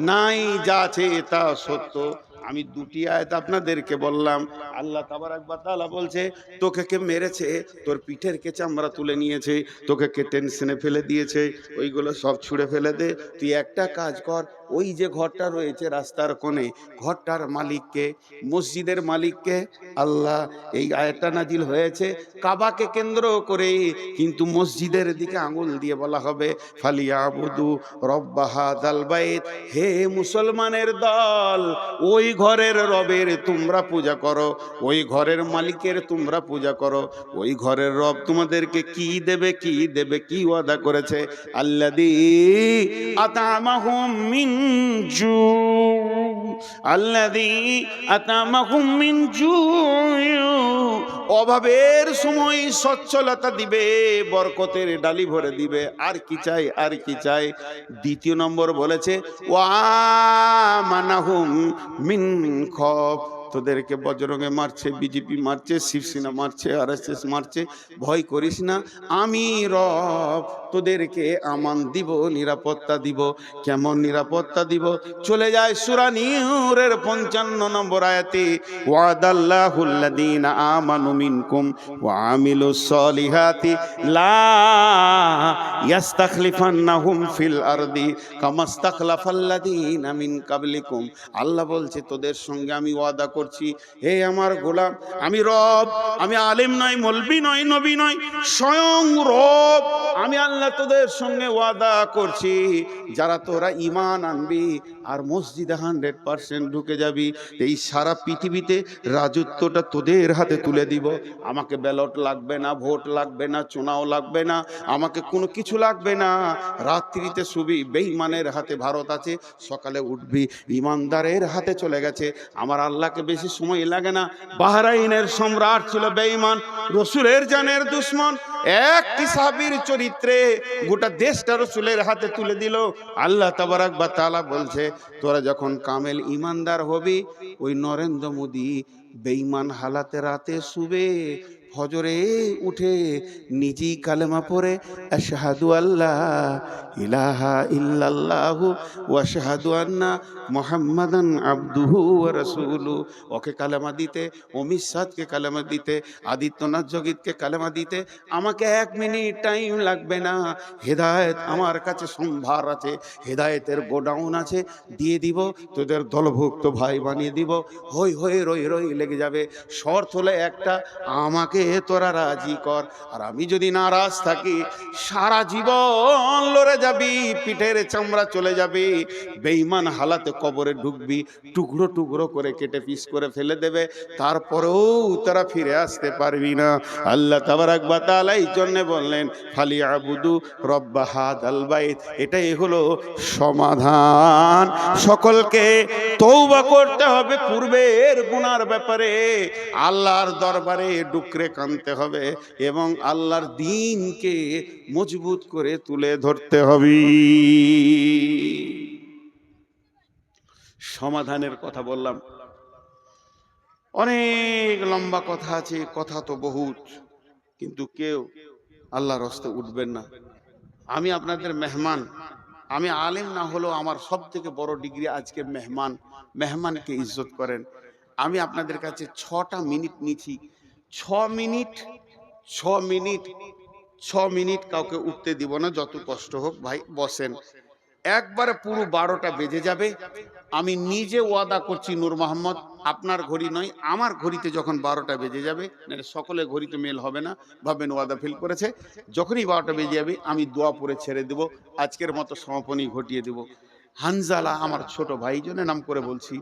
নাই, যা আছে তা সত্য। আমি দুটি আয়াত আপনাদেরকে বললাম। আল্লাহ তাবারাক ওয়া তাআলা বলছে, তোকে কে মেরেছে, তোর পিঠের কে চামড়া তুলে নিয়েছে, তোকে কে টেনশনে ফেলে দিয়েছে, ওইগুলো সব ছুঁড়ে ফেলে দে। তুই একটা কাজ কর, ওই যে ঘরটা রয়েছে রাস্তার কোণে, ঘরটার মালিককে, মসজিদের মালিককে। আল্লাহ, এই আয়াতটা নাজিল হয়েছে কাবাকে কেন্দ্র করে, কিন্তু মসজিদের দিকে আঙুল দিয়ে বলা হবে, ফালিয়াবুদু রব্বা হাযাল বাইত। হে মুসলমানের দল, ওই ঘরের রবের তোমরা পূজা করো, ওই ঘরের মালিকের তোমরা পূজা করো। ওই ঘরের রব তোমাদেরকে কি দেবে, কি দেবে, কি ওয়াদা করেছে? আল্লাযী আত'আমাহুম মিন জু'। আল্লাযী আতামাকুম মিন জু'ইন, অভাবের সময় সচ্ছলতা দিবে, বরকতের ডালি ভরে দিবে। আর কি চাই, আর কি চাই? দ্বিতীয় নম্বর বলেছে ওয়া আমানাহুম মিন খৌফ, তোদেরকে বজরঙ্গে মারছে, বিজেপি মারছে, শিবসেনা মারছে, আরএসএস মারছে, ভয় করিস না, আমি রব তোদেরকে আমান দিব, নিরাপত্তা দিব। কেমন নিরাপত্তা দিব? চলে যায় সূরা নূরের 55 নম্বর আয়াতে, ওয়াদাল্লাহুল্লাযীনা আমানু মিনকুম ওয়া আমিলুস সলিহাতি লা ইস্তাখলিফান্নাহুম ফিল আরদি কামাস্তাখলাফাল্লাযীনা মিন কাবলিকুম। আল্লাহ বলছে তোদের সঙ্গে আমি ওয়াদা করছি, হে আমার গোলাম, আমি রব, আমি আলেম নয়, মৌলবি নয়, নবী নয়, স্বয়ং রব, আমি আল্লাহ তোদের সঙ্গে ওয়াদা করছি, যারা তোরা ঈমান আনবি আর মসজিদে 100% ঢুকে যাবি, এই সারা পৃথিবীতে রাজত্বটা তোদের হাতে তুলে দিব। আমাকে ব্যালট লাগবে না, ভোট লাগবে না, চুনাও লাগবে না, আমাকে কোনো কিছু লাগবে না। রাত্রিতে শুবি বেঈমানের হাতে, ভারত আছে, সকালে উঠবি ইমানদারের হাতে চলে গেছে। আমার আল্লাহকে বেশি সময় লাগে না। বাহরাইনের সম্রাট ছিল বেঈমান, রসুলের জানের দুশ্মন, একটি সাহাবীর চরিত্রে গোটা দেশটা রসুলের হাতে তুলে দিল। আল্লাহ তাবারাক ওয়া তাআলা বলছে, তোরা যখন কামেল ইমানদার হবি, ওই নরেন্দ্র মোদী বেঈমান হালাতে রাতে শুবে, ফজরে উঠে নিজেই কালেমা পড়ে আশহাদু আল্লা ইলাহা ইল্লাল্লাহু ওয়া আশহাদু আন্না মুহাম্মাদান আবদুহু ওয়া রাসূলুহু, ওকে কালেমা দিতে, অমিত শাহকে কালেমা দিতে, আদিত্যনাথ যোগীকে কালেমা দিতে আমাকে 1 মিনিট টাইম লাগবে না। হেদায়েত আমার কাছে সম্ভার আছে, হেদায়েতের গোডাউন আছে, দিয়ে দিব, তোদের দলভুক্ত ভাই বানিয়ে দিব। হই হই রই রই লেগে যাবে। শর্ত হলো একটা, আমাকে তোরা রাজি কর। আর আমি যদি নারাজ থাকি, সারা জীবন লড়ে যাবি, পিঠের চামড়া চলে যাবে, বেঈমান হালাতে কবরে ঢুকবি, টুকরো টুকরো করে কেটে পিস করে ফেলে দেবে, তারপরেও তারা ফিরে আসতে পারবি না। আল্লাহ তাবারাক ওয়া তাআলা এই জন্য বললেন ফালিয়াবুদু রব্ব হাযাল বাইত, এটাই হলো সমাধান। সকলকে তওবা করতে হবে পূর্বের গুনার ব্যাপারে, আল্লাহর দরবারে ডুকরে কাঁদতে হবে এবং আল্লাহর দ্বীনকে মজবুত করে তুলে ধরতে হবে। সমাধানের কথা বললাম, অনেক লম্বা কথা আছে, কথা তো বহুত, কিন্তু কেউ আল্লাহর রাস্তায় উঠবেন না। আমি আপনাদের মেহমান, আমি আলেম না হলেও আমার সব থেকে বড় ডিগ্রি আজকে মেহমান। মেহমানকে ইজ্জত করেন। আমি আপনাদের কাছে 6টা মিনিট নিচ্ছি, 6 মিনিট কাউকে উঠতে দিব না, যত কষ্ট হোক ভাই বসেন। একবারে পুরো 12টা বেজে যাবে। আমি নিজে ওয়াদা করছি, নূর মোহাম্মদ, আপনার ঘড়ি নয়, আমার ঘড়িতে যখন 12টা বেজে যাবে, সকলের ঘড়িতে মেল হবে না, ভাববেন ওয়াদা ফেল করেছে। যখনই 12টা বেজে যাবে আমি দোয়া পড়ে ছেড়ে দেব, আজকের মতো সমাপনী ঘটিয়ে দেব। হানজালা আমার ছোট ভাই, জন্য নাম করে বলছি,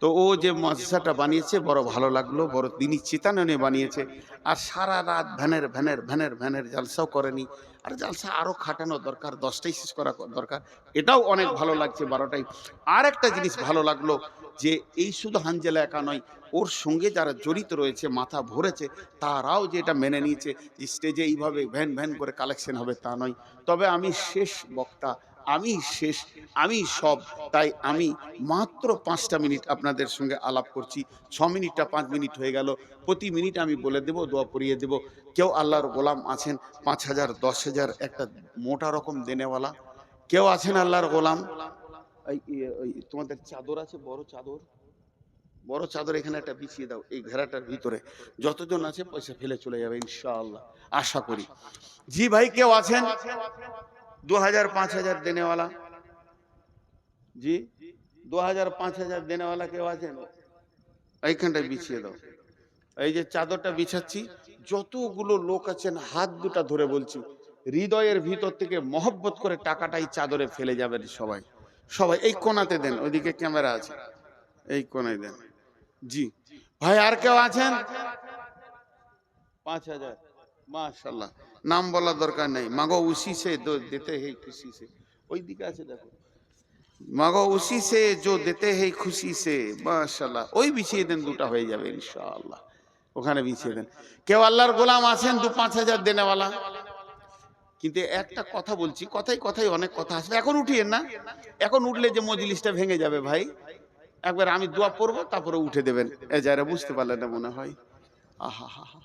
তো ও যে মাদ্রাসাটা বানিয়েছে বড় ভালো লাগলো, বড় দিনী চেতনা বানিয়েছে। আর সারা রাত ভ্যানের জালসাও করেনি, আর জালসা আরও খাটানো দরকার, 10টাই শেষ করা দরকার। এটাও অনেক ভালো লাগছে 12টায়। আর একটা জিনিস ভালো লাগলো যে এই শুধু হানজালা একা নয়, ওর সঙ্গে যারা জড়িত রয়েছে, মাথা ভরেছে, তারাও যে এটা মেনে নিয়েছে যে স্টেজে এইভাবে ভ্যান করে কালেকশন হবে তা নয়। তবে আমি শেষ বক্তা, আমি সব, তাই আমি মাত্র 5টা মিনিট আপনাদের সঙ্গে আলাপ করছি। 6 মিনিটটা 5 মিনিট হয়ে গেল। প্রতি মিনিট আমি বলে দেব, দোয়া পড়িয়ে দেব। কেউ আল্লাহর গোলাম আছেন 5,000 10,000 একটা মোটা রকম দেনেওয়ালা? কেউ আছেন আল্লাহর গোলাম? তোমাদের চাদর আছে, বড় চাদর এখানে একটা বিছিয়ে দাও, এই ঘেরাটার ভিতরে যতজন আছে পয়সা ফেলে চলে যাবে ইনশাআল্লাহ, আশা করি। জি ভাই, কেউ আছেন 2000 5000 দেনেওয়ালা? জি 2000 5000 দেনেওয়ালা কেউ আছেন? এইখানটায় বিছিয়ে দাও। এই যে চাদরটা বিছাচ্ছি, যতগুলো লোক আছেন হাত দুটা ধরে বলছি, হৃদয়ের ভিতর থেকে মহব্বত করে টাকাটাই চাদরে ফেলে যাবেন সবাই। এই কোণাতে দেন, ওইদিকে ক্যামেরা আছে, এই কোণায় দেন। জি ভাই, আর কেউ আছেন? 5000, মাশাআল্লাহ। নাম বলার দরকার নেই, মাগো উসি সে দেতে হে খুশি সে। ওই দিকে আছে দেখো, मगो उसी से जो देते हैं खुशी से माशाल्लाह ওই বিছিয়ে দেন দুটো হয়ে যাবে ইনশাআল্লাহ ওখানে বিছিয়ে দেন কেউ আল্লাহর গোলাম আছেন 2-5 হাজার দেনেওয়ালা কিন্তু একটা কথা বলছি কথাই কথাই অনেক কথা আসবে এখন উঠিয়েন না এখন উঠলে যে মজলিসটা ভেঙে যাবে ভাই একবার আমি দোয়া পড়বো তারপরে উঠে দেবেন এ যারা বুঝতে পারলেন না মনে হয় আহা হা হা